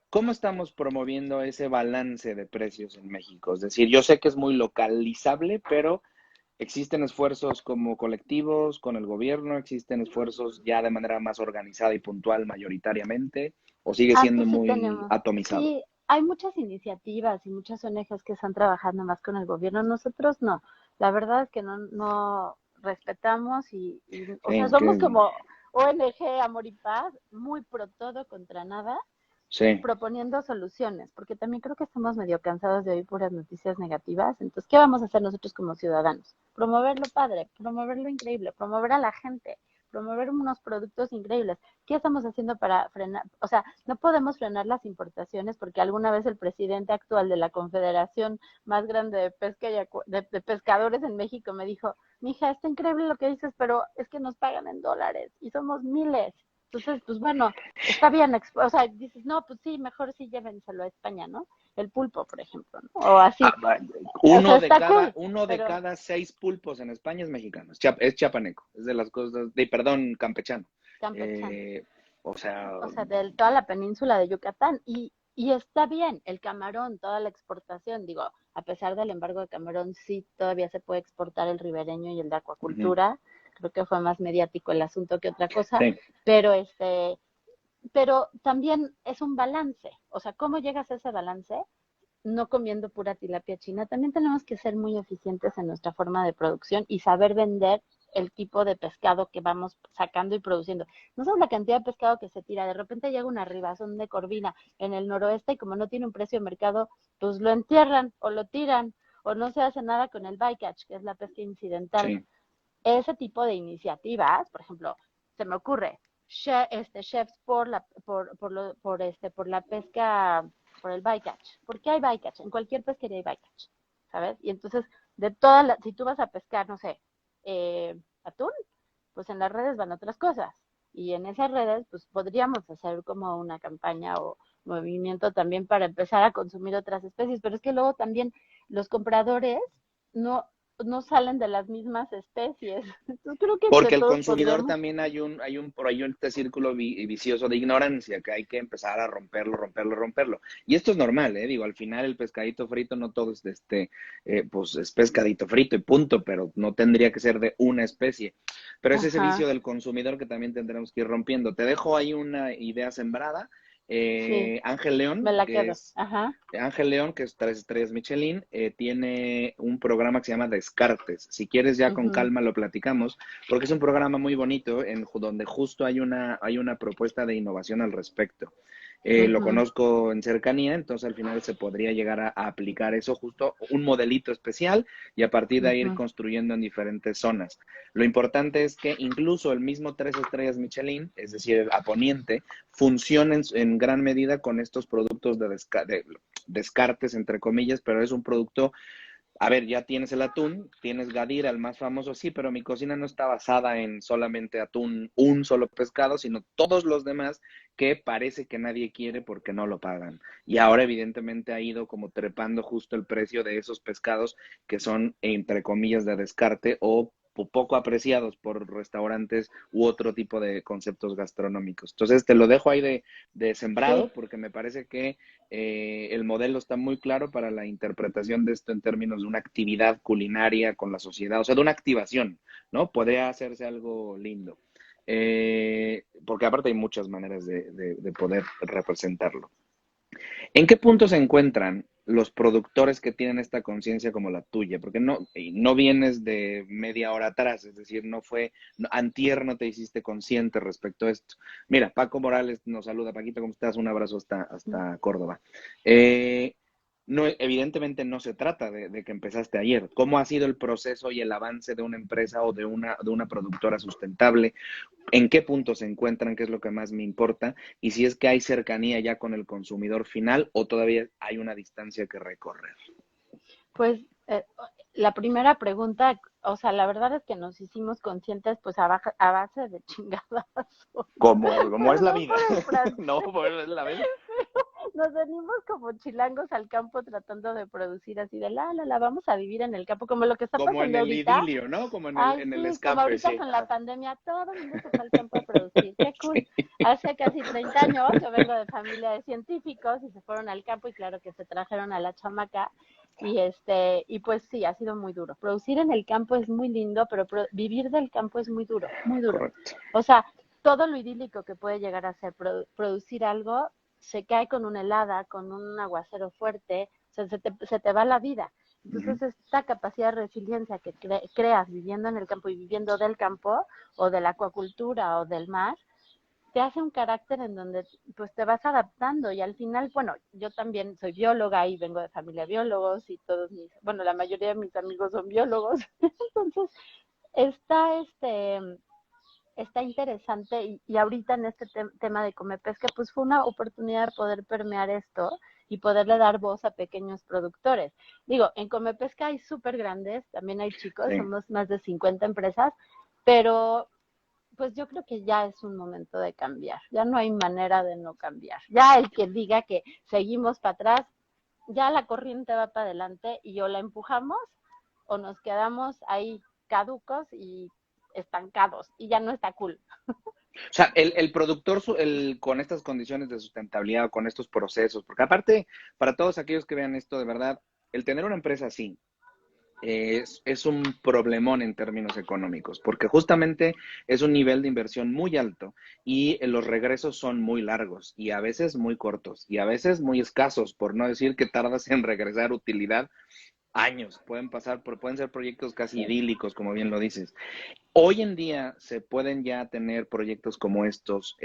¿Cómo estamos promoviendo ese balance de precios en México? Es decir, yo sé que es muy localizable, pero existen esfuerzos como colectivos con el gobierno, existen esfuerzos ya de manera más organizada y puntual mayoritariamente, o sigue siendo aquí sí muy tenemos, atomizado. sí, hay muchas iniciativas y muchas ONGs que están trabajando más con el gobierno, nosotros no. La verdad es que no respetamos o sea, Sí, somos que como ONG Amor y Paz, muy pro todo contra nada, Sí. proponiendo soluciones, porque también creo que estamos medio cansados de oír puras noticias negativas. Entonces, ¿qué vamos a hacer nosotros como ciudadanos? Promover lo padre, promover lo increíble, promover a la gente, promover unos productos increíbles. ¿Qué estamos haciendo para frenar? O sea, no podemos frenar las importaciones porque alguna vez el presidente actual de la confederación más grande de pesca y de pescadores en México me dijo, mija, está increíble lo que dices, pero es que nos pagan en dólares y somos miles. Entonces, pues bueno, está bien, o sea, dices, no, pues sí, mejor sí llévenselo a España, ¿no? El pulpo, por ejemplo, ¿no? O así. Ah, O sea, está cool, uno de pero cada 6 pulpos en España es mexicano, es chiapaneco, es de las cosas, perdón, campechano. campechano. Eh, o sea, O sea, de toda la península de Yucatán. Y está bien, el camarón, toda la exportación, digo, a pesar del embargo de camarón, sí todavía se puede exportar el ribereño y el de ujú, acuacultura. Creo que fue más mediático el asunto que otra cosa, sí, pero pero también es un balance. O sea, ¿cómo llegas a ese balance? No comiendo pura tilapia china. También tenemos que ser muy eficientes en nuestra forma de producción y saber vender el tipo de pescado que vamos sacando y produciendo. No sabes la cantidad de pescado que se tira. De repente llega una ribazón de corvina en el noroeste y como no tiene un precio de mercado, pues lo entierran o lo tiran o no se hace nada con el bycatch, que es la pesca incidental. sí, Ese tipo de iniciativas, por ejemplo, se me ocurre, chefs por la pesca, por el bycatch. ¿Por qué hay bycatch? En cualquier pesquería hay bycatch, ¿sabes? Y entonces, si tú vas a pescar, no sé, atún, pues en las redes van otras cosas. Y en esas redes, pues podríamos hacer como una campaña o movimiento también para empezar a consumir otras especies, pero es que luego también los compradores no, no salen de las mismas especies. Entonces creo que entre porque el todos consumidor podríamos, también por ahí este círculo vicioso de ignorancia que hay que empezar a romperlo. Y esto es normal, digo, al final el pescadito frito no todo es pues es pescadito frito y punto, pero no tendría que ser de una especie. Pero es ese ajá, vicio del consumidor que también tendremos que ir rompiendo. Te dejo ahí una idea sembrada. sí, Ángel me León, la que quedo, es ajá, Ángel León, que es 3 estrellas Michelin, tiene un programa que se llama Descartes. Si quieres, ya con uh-huh, calma lo platicamos, porque es un programa muy bonito donde justo hay una propuesta de innovación al respecto. Lo uh-huh, conozco en cercanía, entonces al final se podría llegar a aplicar eso, justo un modelito especial y a partir de ahí ir uh-huh, construyendo en diferentes zonas. Lo importante es que incluso el mismo 3 estrellas Michelin, es decir, a Poniente, funciona en gran medida con estos productos de descartes, entre comillas, pero es un producto, a ver, ya tienes el atún, tienes Gadira, el más famoso, sí, pero mi cocina no está basada en solamente atún, un solo pescado, sino todos los demás que parece que nadie quiere porque no lo pagan. Y ahora evidentemente ha ido como trepando justo el precio de esos pescados que son, entre comillas, de descarte o poco apreciados por restaurantes u otro tipo de conceptos gastronómicos. Entonces te lo dejo ahí de sí, sembrado porque me parece que el modelo está muy claro para la interpretación de esto en términos de una actividad culinaria con la sociedad, o sea, de una activación, ¿no? Podría hacerse algo lindo. Porque aparte hay muchas maneras de poder representarlo. ¿En qué punto se encuentran los productores que tienen esta conciencia como la tuya? Porque no vienes de media hora atrás, es decir, antier no te hiciste consciente respecto a esto. Mira, Paco Morales nos saluda. Paquito, ¿cómo estás? Un abrazo hasta Córdoba. No, evidentemente no se trata de que empezaste ayer. ¿Cómo ha sido el proceso y el avance de una empresa o de una productora sustentable? ¿En qué punto se encuentran? ¿Qué es lo que más me importa? Y si es que hay cercanía ya con el consumidor final o todavía hay una distancia que recorrer. pues la primera pregunta, o sea, la verdad es que nos hicimos conscientes pues a base de chingadazos. Como es la Perdón vida, por el ¿no? francés. Pues es la vez. Nos venimos como chilangos al campo tratando de producir así de vamos a vivir en el campo, como lo que está Como en pasando el ahorita. idilio, ¿no? Como en el, Ay, en el sí, como escape, ahorita sí. con la Ajá. pandemia, todo el mundo se fue al campo a producir. Qué cool. Sí. Hace casi 30 años yo vengo de familia de científicos y se fueron al campo y claro que se trajeron a la chamaca y pues sí, ha sido muy duro. Producir en el campo es muy lindo, pero vivir del campo es muy duro, muy duro. Correcto. O sea, todo lo idílico que puede llegar a ser producir algo se cae con una helada, con un aguacero fuerte, o sea, se te va la vida. Ujú. Entonces, esta capacidad de resiliencia que creas viviendo en el campo y viviendo del campo o de la acuacultura o del mar, te hace un carácter en donde pues te vas adaptando y al final, bueno, yo también soy bióloga y vengo de familia de biólogos y bueno, la mayoría de mis amigos son biólogos, entonces está está interesante y ahorita en este tema de Come Pesca, pues fue una oportunidad de poder permear esto y poderle dar voz a pequeños productores. Digo, en Come Pesca hay súper grandes, también hay chicos, Sí. somos más de 50 empresas, pero pues yo creo que ya es un momento de cambiar, ya no hay manera de no cambiar. Ya el que diga que seguimos para atrás, ya la corriente va para adelante y o la empujamos o nos quedamos ahí caducos y estancados y ya no está cool. O sea, el productor con estas condiciones de sustentabilidad, con estos procesos, porque aparte, para todos aquellos que vean esto, de verdad, el tener una empresa así es un problemón en términos económicos, porque justamente es un nivel de inversión muy alto y los regresos son muy largos y a veces muy cortos y a veces muy escasos, por no decir que tardas en regresar utilidad años, pueden ser proyectos casi idílicos, como bien lo dices. Hoy en día se pueden ya tener proyectos como estos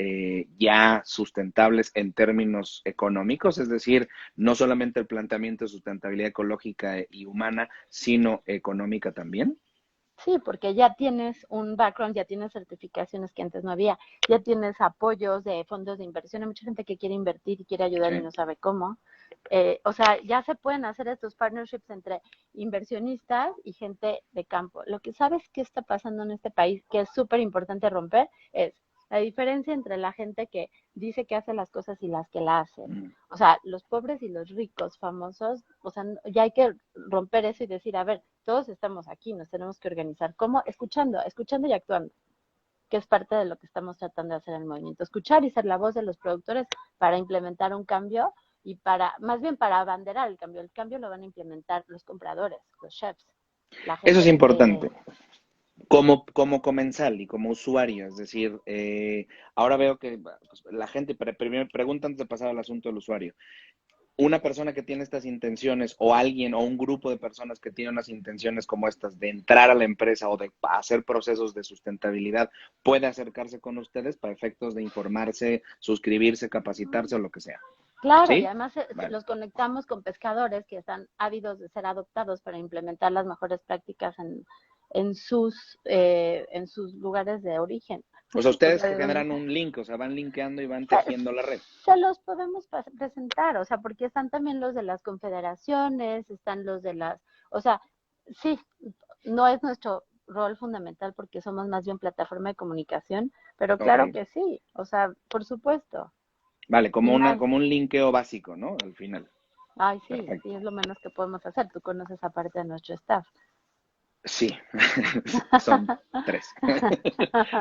ya sustentables en términos económicos, es decir, no solamente el planteamiento de sustentabilidad ecológica y humana, sino económica también. Sí, porque ya tienes un background, ya tienes certificaciones que antes no había, ya tienes apoyos de fondos de inversión. Hay mucha gente que quiere invertir y quiere ayudar y Sí. no sabe cómo. O sea, ya se pueden hacer estos partnerships entre inversionistas y gente de campo. Lo que sabes que está pasando en este país, que es súper importante romper, es la diferencia entre la gente que dice que hace las cosas y las que la hacen. Mm. O sea, los pobres y los ricos famosos, o sea, ya hay que romper eso y decir, a ver, todos estamos aquí, nos tenemos que organizar. ¿Cómo? Escuchando y actuando, que es parte de lo que estamos tratando de hacer en el movimiento. Escuchar y ser la voz de los productores para implementar un cambio y más bien para abanderar el cambio. El cambio lo van a implementar los compradores, los chefs, la Eso es gente importante. Como comensal y como usuario, es decir, ahora veo que pues, la gente primero pregunta antes de pasar al asunto del usuario. Una persona que tiene estas intenciones o alguien o un grupo de personas que tienen unas intenciones como estas de entrar a la empresa o de hacer procesos de sustentabilidad puede acercarse con ustedes para efectos de informarse, suscribirse, capacitarse o lo que sea. Claro, y ¿Sí? además Vale. los conectamos con pescadores que están ávidos de ser adoptados para implementar las mejores prácticas en sus lugares de origen. O sea, O ustedes sea, de donde generan un link, o sea, van linkeando y van se, tejiendo la red. se los podemos presentar, o sea, porque están también los de las confederaciones, están los de o sea, sí, no es nuestro rol fundamental porque somos más bien plataforma de comunicación, pero Ok. claro que sí, o sea, por supuesto. Vale, Y más, como un linkeo básico, ¿no? Al final. ay, sí, sí, Perfecto. es lo menos que podemos hacer. Tú conoces aparte de nuestro staff. Sí, son tres.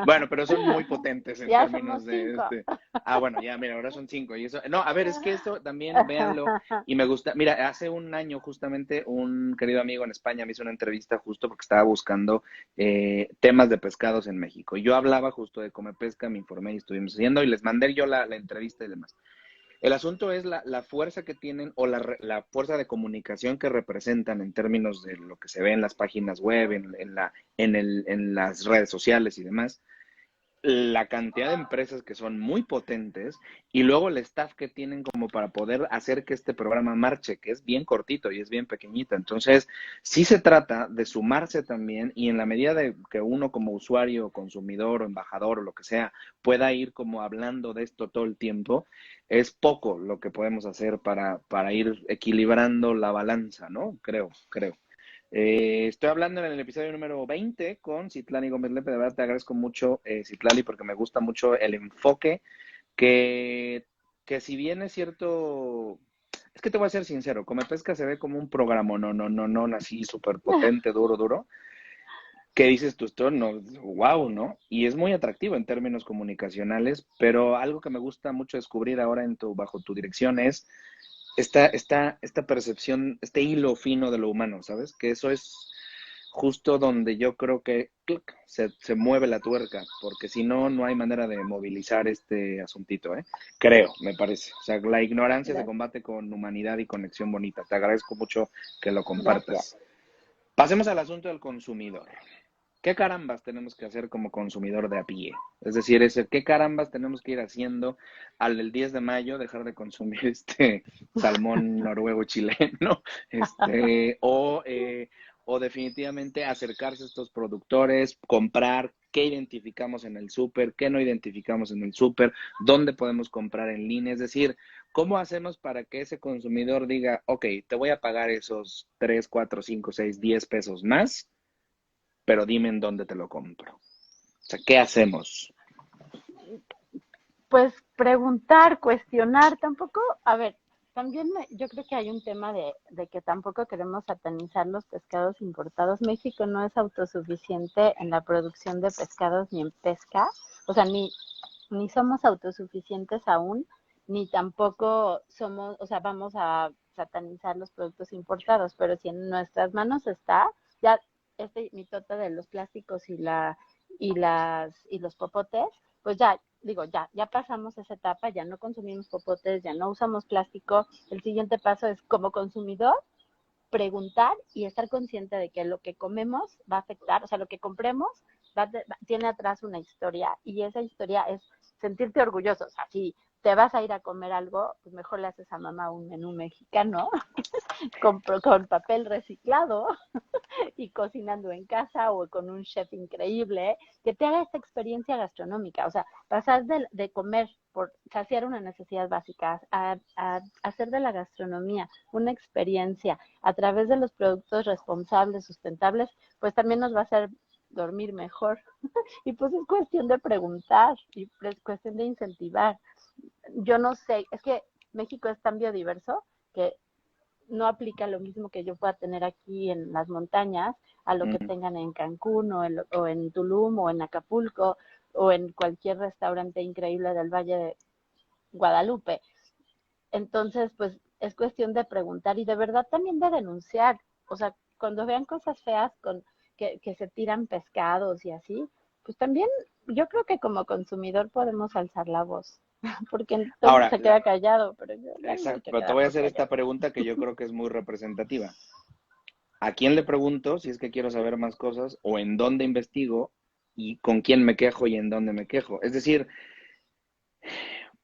Bueno, pero son muy potentes en Ya somos términos de 5. este. Ah, bueno, ya, mira, ahora son cinco. Y eso, no, a ver, es que esto también, véanlo, y me gusta. Mira, hace un año justamente un querido amigo en España me hizo una entrevista justo porque estaba buscando temas de pescados en México. Y yo hablaba justo de Come Pesca, me informé y estuvimos haciendo, y les mandé yo la entrevista y demás. El asunto es la fuerza que tienen o la fuerza de comunicación que representan en términos de lo que se ve en las páginas web, en las redes sociales y demás, la cantidad de empresas que son muy potentes y luego el staff que tienen como para poder hacer que este programa marche, que es bien cortito y es bien pequeñito. Entonces, sí se trata de sumarse también y en la medida de que uno como usuario, consumidor o embajador o lo que sea pueda ir como hablando de esto todo el tiempo, es poco lo que podemos hacer para ir equilibrando la balanza, ¿no? Creo. Estoy hablando en el episodio número 20 con Citlali Gómez Lepe. De verdad te agradezco mucho, Citlali, porque me gusta mucho el enfoque que, que si bien es cierto, es que te voy a ser sincero, Come Pesca se ve como un programa, no, así súper potente, duro. ¿Qué dices tú? Esto no, wow, ¿no? Y es muy atractivo en términos comunicacionales, pero algo que me gusta mucho descubrir ahora bajo tu dirección es esta percepción, este hilo fino de lo humano, ¿sabes? Que eso es justo donde yo creo que ¡cluc! Se mueve la tuerca, porque si no, no hay manera de movilizar este asuntito, ¿eh? Creo, me parece. O sea, la ignorancia se Gracias. combate con humanidad y conexión bonita. Te agradezco mucho que lo Gracias. compartas. Pasemos al asunto del consumidor. ¿Qué carambas tenemos que hacer como consumidor de a pie? Es decir, ¿qué carambas tenemos que ir haciendo al 10 de mayo, dejar de consumir este salmón noruego chileno? O definitivamente acercarse a estos productores, comprar, qué identificamos en el súper, qué no identificamos en el súper, dónde podemos comprar en línea. Es decir, ¿cómo hacemos para que ese consumidor diga, ok, te voy a pagar esos 3, 4, 5, 6, 10 pesos más, pero dime en dónde te lo compro? O sea, ¿qué hacemos? Pues preguntar, cuestionar, tampoco, a ver, también yo creo que hay un tema de que tampoco queremos satanizar los pescados importados. México no es autosuficiente en la producción de pescados ni en pesca, o sea, ni somos autosuficientes aún, ni tampoco somos, o sea, vamos a satanizar los productos importados, pero si en nuestras manos está, ya este mitote de los plásticos y los popotes, pues ya, digo, ya pasamos esa etapa, ya no consumimos popotes, ya no usamos plástico. El siguiente paso es, como consumidor, preguntar y estar consciente de que lo que comemos va a afectar, o sea, lo que compremos tiene atrás una historia, y esa historia es sentirte orgulloso. O sea, si te vas a ir a comer algo, pues mejor le haces a mamá un menú mexicano con papel reciclado y cocinando en casa, o con un chef increíble que te haga esta experiencia gastronómica. O sea, pasar de comer por saciar una necesidad básica a hacer de la gastronomía una experiencia a través de los productos responsables, sustentables, pues también nos va a hacer dormir mejor. Y pues es cuestión de preguntar y es cuestión de incentivar. Yo no sé, es que México es tan biodiverso que no aplica lo mismo que yo pueda tener aquí en las montañas a lo que Mm. tengan en Cancún o en Tulum o en Acapulco o en cualquier restaurante increíble del Valle de Guadalupe. Entonces, pues es cuestión de preguntar y de verdad también de denunciar. O sea, cuando vean cosas feas que se tiran pescados y así, pues también yo creo que como consumidor podemos alzar la voz, porque todo el mundo Ahora, se queda callado, pero yo ya no me exacto, quiero pero te quedar voy a por hacer esta callado. pregunta que yo creo que es muy representativa. ¿A quién le pregunto si es que quiero saber más cosas o en dónde investigo y con quién me quejo y en dónde me quejo? Es decir,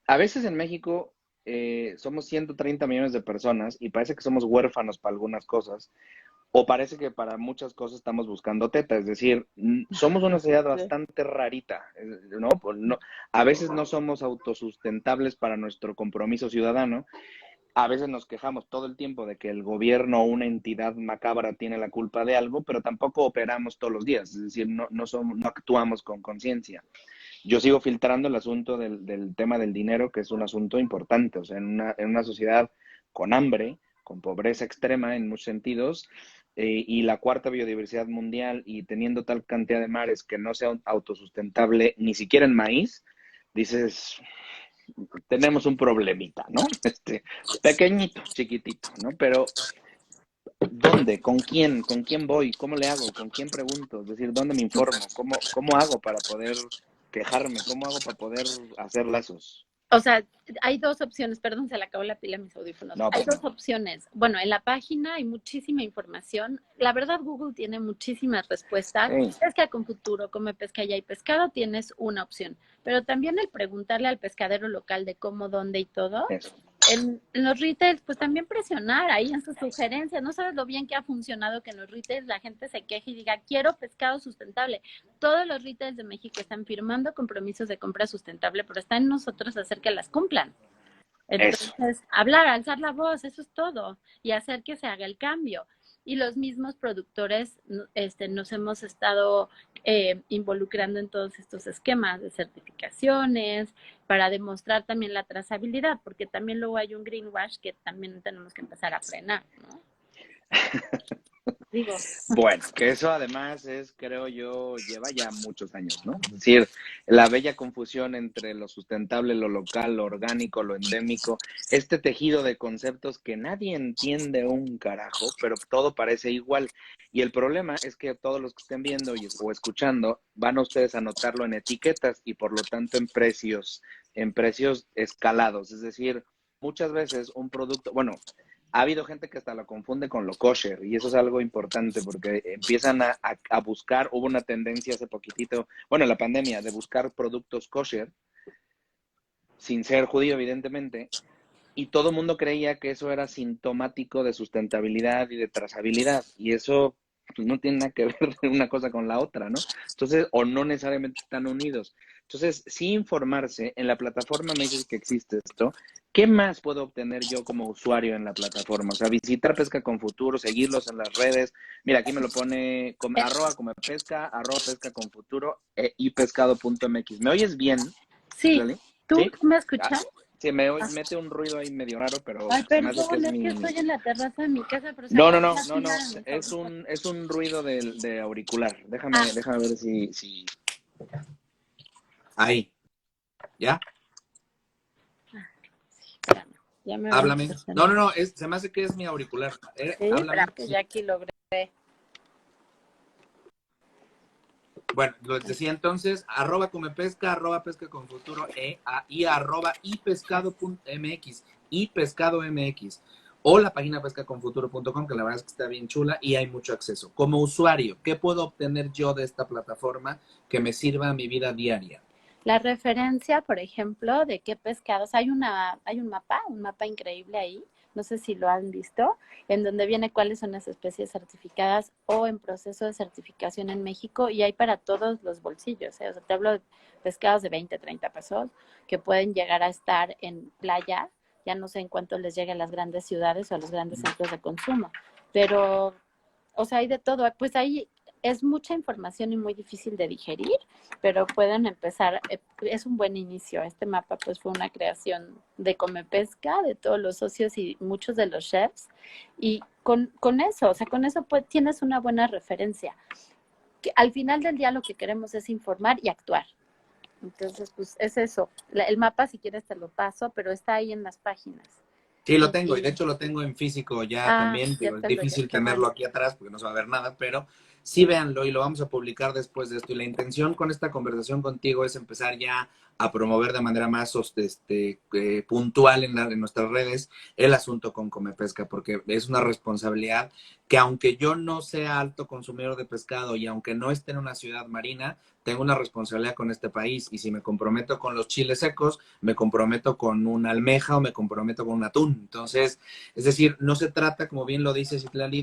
a veces en México somos 130 millones de personas y parece que somos huérfanos para algunas cosas. O parece que para muchas cosas estamos buscando teta, es decir, somos una sociedad Sí. bastante rarita, ¿no? A veces no somos autosustentables para nuestro compromiso ciudadano, a veces nos quejamos todo el tiempo de que el gobierno o una entidad macabra tiene la culpa de algo, pero tampoco operamos todos los días, es decir, no actuamos con conciencia. Yo sigo filtrando el asunto del tema del dinero, que es un asunto importante, o sea, en una sociedad con hambre, con pobreza extrema en muchos sentidos, y la cuarta biodiversidad mundial, y teniendo tal cantidad de mares que no sea autosustentable ni siquiera en maíz, dices, tenemos un problemita, ¿no? Pequeñito, chiquitito, ¿no? Pero ¿dónde? ¿Con quién? ¿Con quién voy? ¿Cómo le hago? ¿Con quién pregunto? Es decir, ¿dónde me informo? ¿Cómo hago para poder quejarme? ¿Cómo hago para poder hacer lazos? O sea, hay dos opciones, perdón, se le acabó la pila a mis audífonos. No Hay pasa dos nada. opciones. Bueno, en la página hay muchísima información. La verdad, Google tiene muchísimas respuestas. Sí, Pesca con futuro, come pesca ya y pescado, tienes una opción. Pero también el preguntarle al pescadero local de cómo, dónde y todo. eso. En los retails, pues también presionar ahí en sus sugerencias. No sabes lo bien que ha funcionado que en los retails la gente se queje y diga, quiero pescado sustentable. Todos los retails de México están firmando compromisos de compra sustentable, pero está en nosotros hacer que las cumplan. Eso. Entonces, hablar, alzar la voz, eso es todo, y hacer que se haga el cambio. Y los mismos productores nos hemos estado involucrando en todos estos esquemas de certificaciones para demostrar también la trazabilidad, porque también luego hay un greenwash que también tenemos que empezar a frenar, ¿no? Digo, Bueno, que eso además es, creo yo, lleva ya muchos años, ¿no? Es decir, la bella confusión entre lo sustentable, lo local, lo orgánico, lo endémico, este tejido de conceptos que nadie entiende un carajo, pero todo parece igual. Y el problema es que todos los que estén viendo o escuchando van a ustedes a notarlo en etiquetas y por lo tanto en precios escalados. Es decir, muchas veces un producto, bueno, ha habido gente que hasta lo confunde con lo kosher y eso es algo importante porque empiezan a buscar, hubo una tendencia hace poquitito, bueno, la pandemia, de buscar productos kosher, sin ser judío evidentemente, y todo el mundo creía que eso era sintomático de sustentabilidad y de trazabilidad y eso pues, no tiene nada que ver una cosa con la otra, ¿no? Entonces, o no necesariamente están unidos. Entonces, sí informarse, en la plataforma me dices que existe esto, ¿qué más puedo obtener yo como usuario en la plataforma? O sea, visitar Pesca con Futuro, seguirlos en las redes. Mira, aquí me lo pone arroba come pesca, arroba pesca con futuro y pescado.mx. ¿Me oyes bien, sí, Citlali? ¿tú ¿Sí? me Ah, escuchas? sí, mete un ruido ahí medio raro, pero Ay, se me hace que perdón, es es que mi... estoy en la terraza de mi casa, pero se No, acaba no, de no, no, lastimar no. a mi Es favorito. un ruido de auricular. Ah, Déjame ver si... Ahí, ¿ya? espérame, ya me voy a Háblame. estacionar. No, se me hace que es mi auricular. Sí, Háblame. espérame, que ya aquí logré. Bueno, les decía entonces, arroba comepesca, arroba pesca con futuro y arroba ipescado.mx, ipescado.mx, o la página pescaconfuturo.com, que la verdad es que está bien chula y hay mucho acceso. Como usuario, ¿qué puedo obtener yo de esta plataforma que me sirva a mi vida diaria? La referencia, por ejemplo, de qué pescados, hay un mapa increíble ahí, no sé si lo han visto, en donde viene cuáles son las especies certificadas o en proceso de certificación en México y hay para todos los bolsillos, ¿eh? O sea, te hablo de pescados de 20, 30 pesos que pueden llegar a estar en playa, ya no sé en cuánto les llegue a las grandes ciudades o a los grandes centros de consumo, pero, o sea, hay de todo, pues ahí es mucha información y muy difícil de digerir, pero pueden empezar, es un buen inicio. Este mapa pues fue una creación de Comepesca, de todos los socios y muchos de los chefs, y con eso, o sea, con eso pues, tienes una buena referencia. Que al final del día lo que queremos es informar y actuar. Entonces, pues es eso. El mapa, si quieres, te lo paso, pero está ahí en las páginas. Sí, lo Y, tengo, y de y hecho lo tengo en físico ya también, ya digo, es te lo, difícil qué tenerlo bueno. aquí atrás porque no se va a ver nada, pero sí véanlo y lo vamos a publicar después de esto. Y la intención con esta conversación contigo es empezar ya a promover de manera más puntual en nuestras redes el asunto con Comepesca, porque es una responsabilidad que aunque yo no sea alto consumidor de pescado y aunque no esté en una ciudad marina, tengo una responsabilidad con este país y si me comprometo con los chiles secos, me comprometo con una almeja o me comprometo con un atún. Entonces, es decir, no se trata, como bien lo dice Citlali,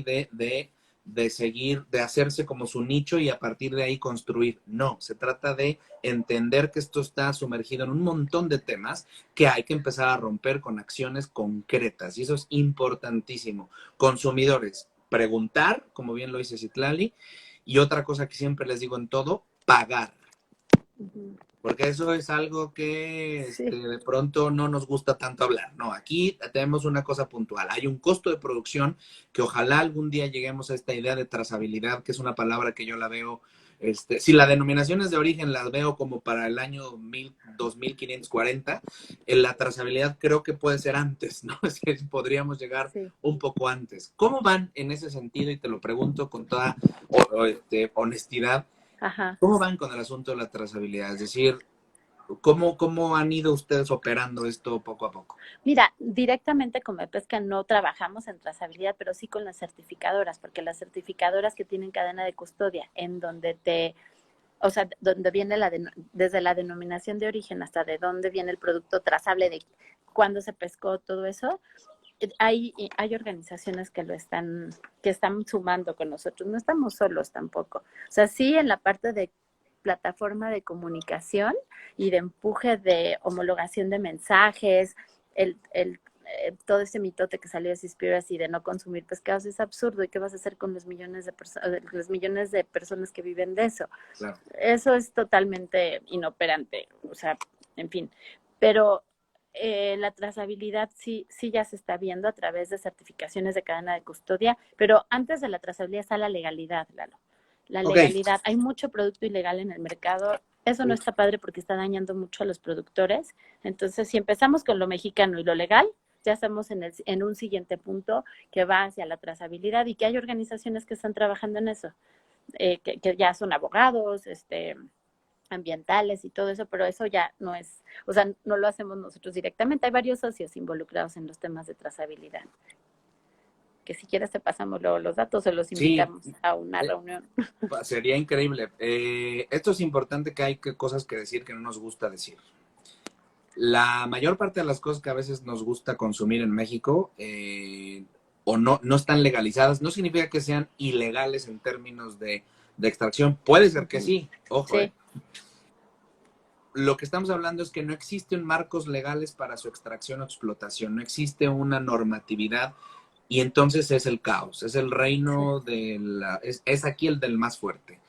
de seguir, de hacerse como su nicho y a partir de ahí construir. No, se trata de entender que esto está sumergido en un montón de temas que hay que empezar a romper con acciones concretas y eso es importantísimo. Consumidores, preguntar, como bien lo dice Citlali, y otra cosa que siempre les digo en todo, pagar. Porque eso es algo que Sí. de pronto no nos gusta tanto hablar. No, aquí tenemos una cosa puntual. Hay un costo de producción que ojalá algún día lleguemos a esta idea de trazabilidad, que es una palabra que yo la veo, si la denominación es de origen, la veo como para el año 2540, en la trazabilidad creo que puede ser antes, ¿no? Es que podríamos llegar Sí. un poco antes. ¿Cómo van en ese sentido? Y te lo pregunto con toda honestidad. Ajá. ¿Cómo van con el asunto de la trazabilidad? Es decir, ¿cómo han ido ustedes operando esto poco a poco? Mira, directamente con Pesca no trabajamos en trazabilidad, pero sí con las certificadoras, porque las certificadoras que tienen cadena de custodia, en donde o sea, donde viene desde la denominación de origen hasta de dónde viene el producto trazable, de cuándo se pescó, todo eso, hay organizaciones que están sumando con nosotros, no estamos solos tampoco. O sea, sí en la parte de plataforma de comunicación y de empuje de homologación de mensajes, todo ese mitote que salió de Seaspiracy de no consumir pescados es absurdo. ¿Y qué vas a hacer con los millones de personas que viven de eso? Claro. Eso es totalmente inoperante, o sea, en fin. Pero la trazabilidad sí ya se está viendo a través de certificaciones de cadena de custodia, pero antes de la trazabilidad está la legalidad, Lalo. La Ok. legalidad. Hay mucho producto ilegal en el mercado. Eso no está padre porque está dañando mucho a los productores. Entonces, si empezamos con lo mexicano y lo legal, ya estamos en un siguiente punto que va hacia la trazabilidad y que hay organizaciones que están trabajando en eso, que ya son abogados, ambientales y todo eso, pero eso ya no es, o sea, no lo hacemos nosotros directamente. Hay varios socios involucrados en los temas de trazabilidad. Que si quieres te pasamos luego los datos o los Sí, invitamos a una reunión. sería increíble. Esto es importante, que hay cosas que decir que no nos gusta decir. La mayor parte de las cosas que a veces nos gusta consumir en México o no están legalizadas, no significa que sean ilegales en términos de extracción. Puede ser que sí, ojo, Sí. Lo que estamos hablando es que no existen marcos legales para su extracción o explotación, no existe una normatividad y entonces es el caos, es el reino es aquí el del más fuerte.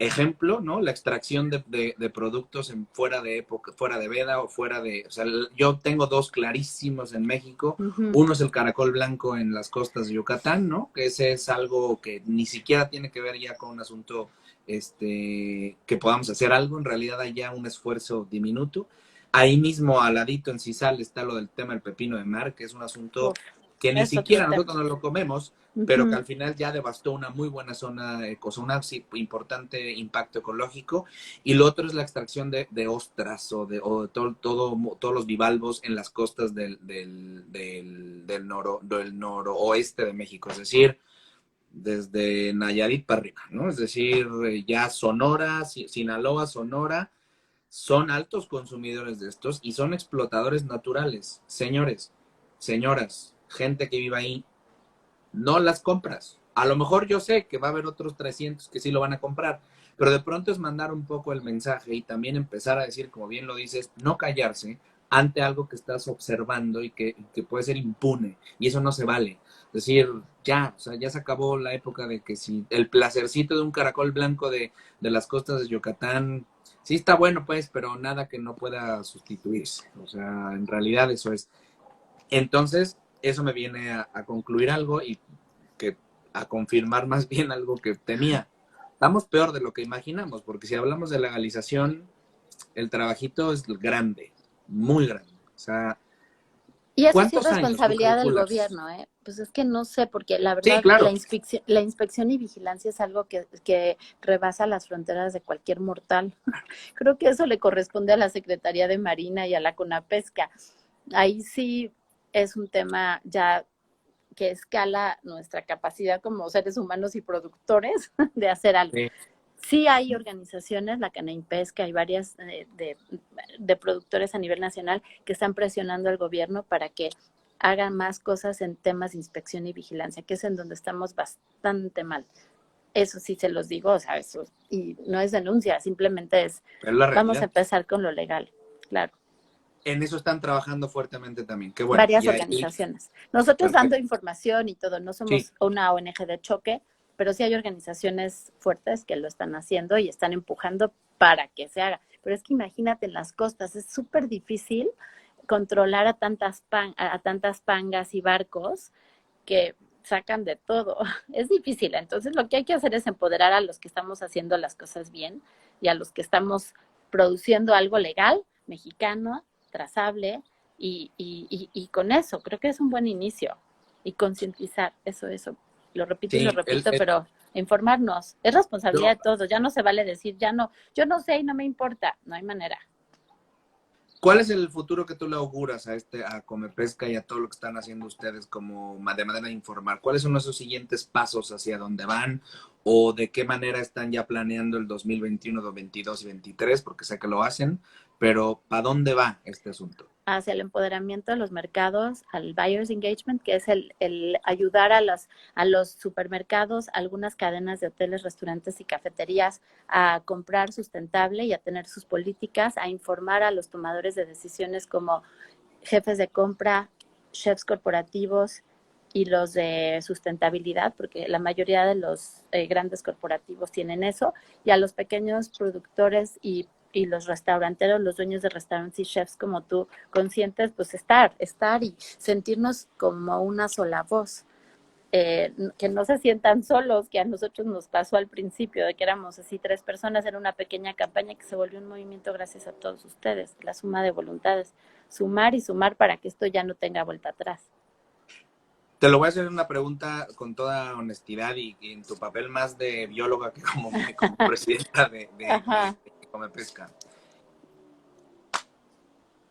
Ejemplo, ¿no? La extracción de productos fuera de época, fuera de veda o fuera de... O sea, yo tengo dos clarísimos en México. Uno es el caracol blanco en las costas de Yucatán, ¿no? Que ese es algo que ni siquiera tiene que ver ya con un asunto que podamos hacer algo. En realidad hay ya un esfuerzo diminuto. Ahí mismo, al ladito en Cisal, está lo del tema del pepino de mar, que es un asunto que ni siquiera nosotros no lo comemos, pero que al final ya devastó una muy buena zona, con un importante impacto ecológico. Y lo otro es la extracción de ostras o de todos los bivalvos en las costas del noroeste de México, es decir, desde Nayarit para arriba, ¿no? Es decir, ya Sonora, Sinaloa, Sonora, son altos consumidores de estos y son explotadores naturales. Señores, señoras, gente que vive ahí, no las compras. A lo mejor yo sé que va a haber otros 300 que sí lo van a comprar, pero de pronto es mandar un poco el mensaje y también empezar a decir, como bien lo dices, no callarse ante algo que estás observando y que puede ser impune, y eso no se vale. Es decir, ya, o sea, ya se acabó la época de que si el placercito de un caracol blanco de las costas de Yucatán, sí está bueno, pues, pero nada que no pueda sustituirse. O sea, en realidad eso es. Entonces, eso me viene a concluir algo y que a confirmar más bien algo que temía. Estamos peor de lo que imaginamos, porque si hablamos de legalización, el trabajito es grande, muy grande. O sea, y eso sí es ¿cuántos años tú responsabilidad del calculas? gobierno, ¿eh? Pues es que no sé, porque la Sí, verdad claro. la inspección y vigilancia es algo que rebasa las fronteras de cualquier mortal. Creo que eso le corresponde a la Secretaría de Marina y a la CONAPESCA. Ahí sí es un tema ya que escala nuestra capacidad como seres humanos y productores de hacer algo. Sí. Sí hay organizaciones, la Canaipesca, hay varias de productores a nivel nacional que están presionando al gobierno para que hagan más cosas en temas de inspección y vigilancia, que es en donde estamos bastante mal. Eso sí se los digo, o sea, eso, y no es denuncia, simplemente es, Es la vamos a realidad. empezar con lo legal, claro. En eso están trabajando fuertemente también. Qué bueno. Varias Y ahí, organizaciones. Nosotros dando perfecto. información y todo, no Sí, somos una ONG de choque, pero sí hay organizaciones fuertes que lo están haciendo y están empujando para que se haga. Pero es que imagínate en las costas, es súper difícil controlar a tantas pangas y barcos que sacan de todo. Es difícil. Entonces lo que hay que hacer es empoderar a los que estamos haciendo las cosas bien y a los que estamos produciendo algo legal, mexicano, trazable, y con eso creo que es un buen inicio. Y concientizar, eso. Lo repito y lo sí. repito, pero informarnos. Es responsabilidad Yo, de todos. Ya no se vale decir, ya no, yo no sé y no me importa. No hay manera. ¿cuál es el futuro que tú le auguras a Comepesca y a todo lo que están haciendo ustedes como de manera de informar? ¿Cuáles son esos siguientes pasos hacia dónde van? ¿O de qué manera están ya planeando el 2021, 2022 y 2023? Porque sé que lo hacen, pero ¿para dónde va este asunto? Hacia el empoderamiento de los mercados, al buyers engagement, que es el ayudar a los supermercados, algunas cadenas de hoteles, restaurantes y cafeterías a comprar sustentable y a tener sus políticas, a informar a los tomadores de decisiones como jefes de compra, chefs corporativos y los de sustentabilidad, porque la mayoría de los grandes corporativos tienen eso, y a los pequeños productores y y los restauranteros, los dueños de restaurantes y chefs como tú, conscientes, pues estar y sentirnos como una sola voz. Que no se sientan solos, que a nosotros nos pasó al principio, de que éramos así 3 personas en una pequeña campaña que se volvió un movimiento gracias a todos ustedes, la suma de voluntades, sumar y sumar para que esto ya no tenga vuelta atrás. Te lo voy a hacer una pregunta con toda honestidad y en tu papel más de bióloga que como presidenta de Come Pesca.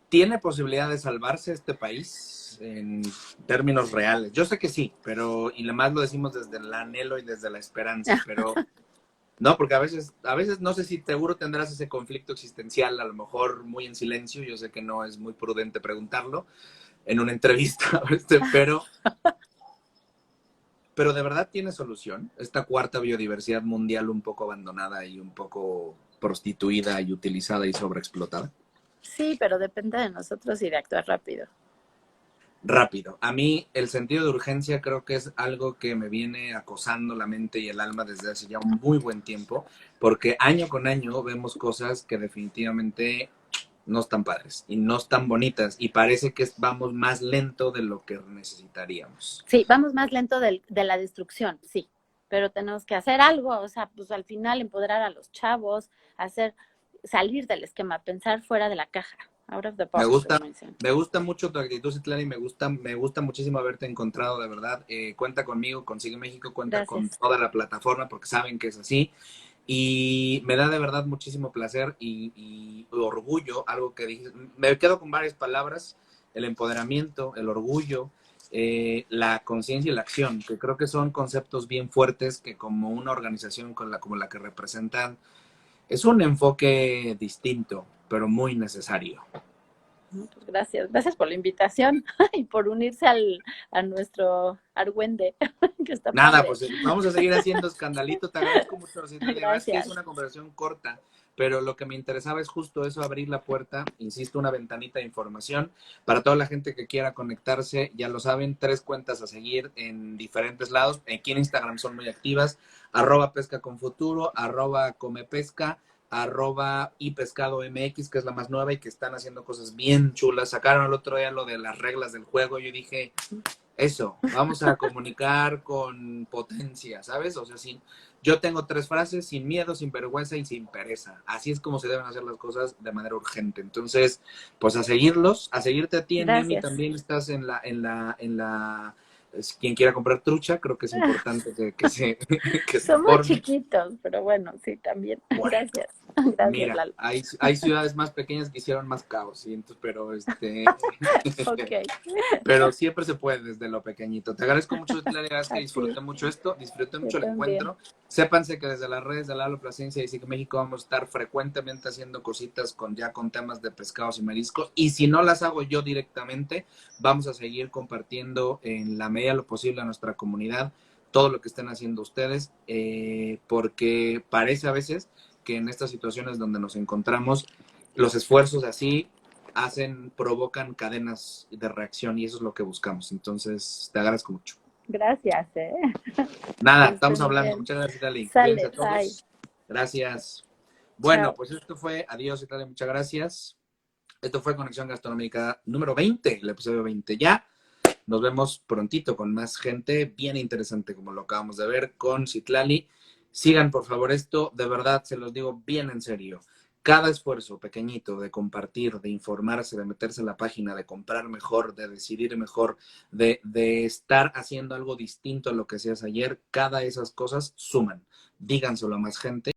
¿Tiene posibilidad de salvarse este país en términos reales? Yo sé que sí, pero y además lo decimos desde el anhelo y desde la esperanza, pero no, porque a veces no sé si seguro tendrás ese conflicto existencial, a lo mejor muy en silencio, yo sé que no es muy prudente preguntarlo en una entrevista, pero de verdad tiene solución esta cuarta biodiversidad mundial un poco abandonada y un poco prostituida y utilizada y sobreexplotada. Sí, pero depende de nosotros y de actuar rápido. Rápido. A mí el sentido de urgencia creo que es algo que me viene acosando la mente y el alma desde hace ya un muy buen tiempo, porque año con año vemos cosas que definitivamente no están padres y no están bonitas y parece que vamos más lento de lo que necesitaríamos. Sí, vamos más lento de la destrucción, sí, pero tenemos que hacer algo, o sea, pues al final empoderar a los chavos, salir del esquema, pensar fuera de la caja, out of the box. Me gusta mucho tu actitud, Citlali, me gusta muchísimo haberte encontrado, de verdad. Cuenta conmigo, Consigue México, cuenta con toda la plataforma porque saben que es así. Y me da de verdad muchísimo placer y orgullo, algo que dije, me quedo con varias palabras, el empoderamiento, el orgullo, la conciencia y la acción, que creo que son conceptos bien fuertes que como una organización como la que representan, es un enfoque distinto, pero muy necesario. Pues gracias por la invitación y por unirse a nuestro argüende, que está Nada, padre. pues vamos a seguir haciendo escandalito. Te agradezco mucho, Citlali. Es que es una conversación corta, pero lo que me interesaba es justo eso, abrir la puerta, insisto, una ventanita de información para toda la gente que quiera conectarse. Ya lo saben, 3 cuentas a seguir en diferentes lados. Aquí en Instagram son muy activas, @pescaconfuturo, @comepesca, @ipescadomx, que es la más nueva y que están haciendo cosas bien chulas. Sacaron el otro día lo de las reglas del juego. Yo dije, eso, vamos a comunicar con potencia, ¿sabes? O sea, yo tengo 3 frases: sin miedo, sin vergüenza y sin pereza. Así es como se deben hacer las cosas de manera urgente. Entonces, pues a seguirlos, a seguirte a ti, Nemi, también estás en la quien quiera comprar trucha, creo que es importante que se Somos chiquitos, pero bueno, sí, también. Bueno, gracias. Mira, Lalo. Hay ciudades más pequeñas que hicieron más caos, pero okay. Pero siempre se puede desde lo pequeñito. Te agradezco mucho, Citlali, que disfruté mucho esto, disfruté mucho el encuentro. Sépanse que desde las redes de Lalo Plasencia y Sigue México vamos a estar frecuentemente haciendo cositas con temas de pescados y mariscos. Y si no las hago yo directamente, vamos a seguir compartiendo en la medida de lo posible a nuestra comunidad todo lo que estén haciendo ustedes, porque parece a veces que en estas situaciones donde nos encontramos, los esfuerzos así provocan cadenas de reacción y eso es lo que buscamos. Entonces, te agradezco mucho. Gracias, Nada, estamos hablando. Bien. Muchas gracias, Citlali. Cuídense a todos. Bye. Gracias. Bueno, chao. Pues esto fue, adiós, Citlali, muchas gracias. Esto fue Conexión Gastronómica número 20, el episodio 20 ya. Nos vemos prontito con más gente bien interesante como lo acabamos de ver con Citlali. Sigan por favor esto, de verdad se los digo bien en serio. Cada esfuerzo pequeñito de compartir, de informarse, de meterse en la página, de comprar mejor, de decidir mejor, de estar haciendo algo distinto a lo que hacías ayer, cada de esas cosas suman. Díganselo a más gente.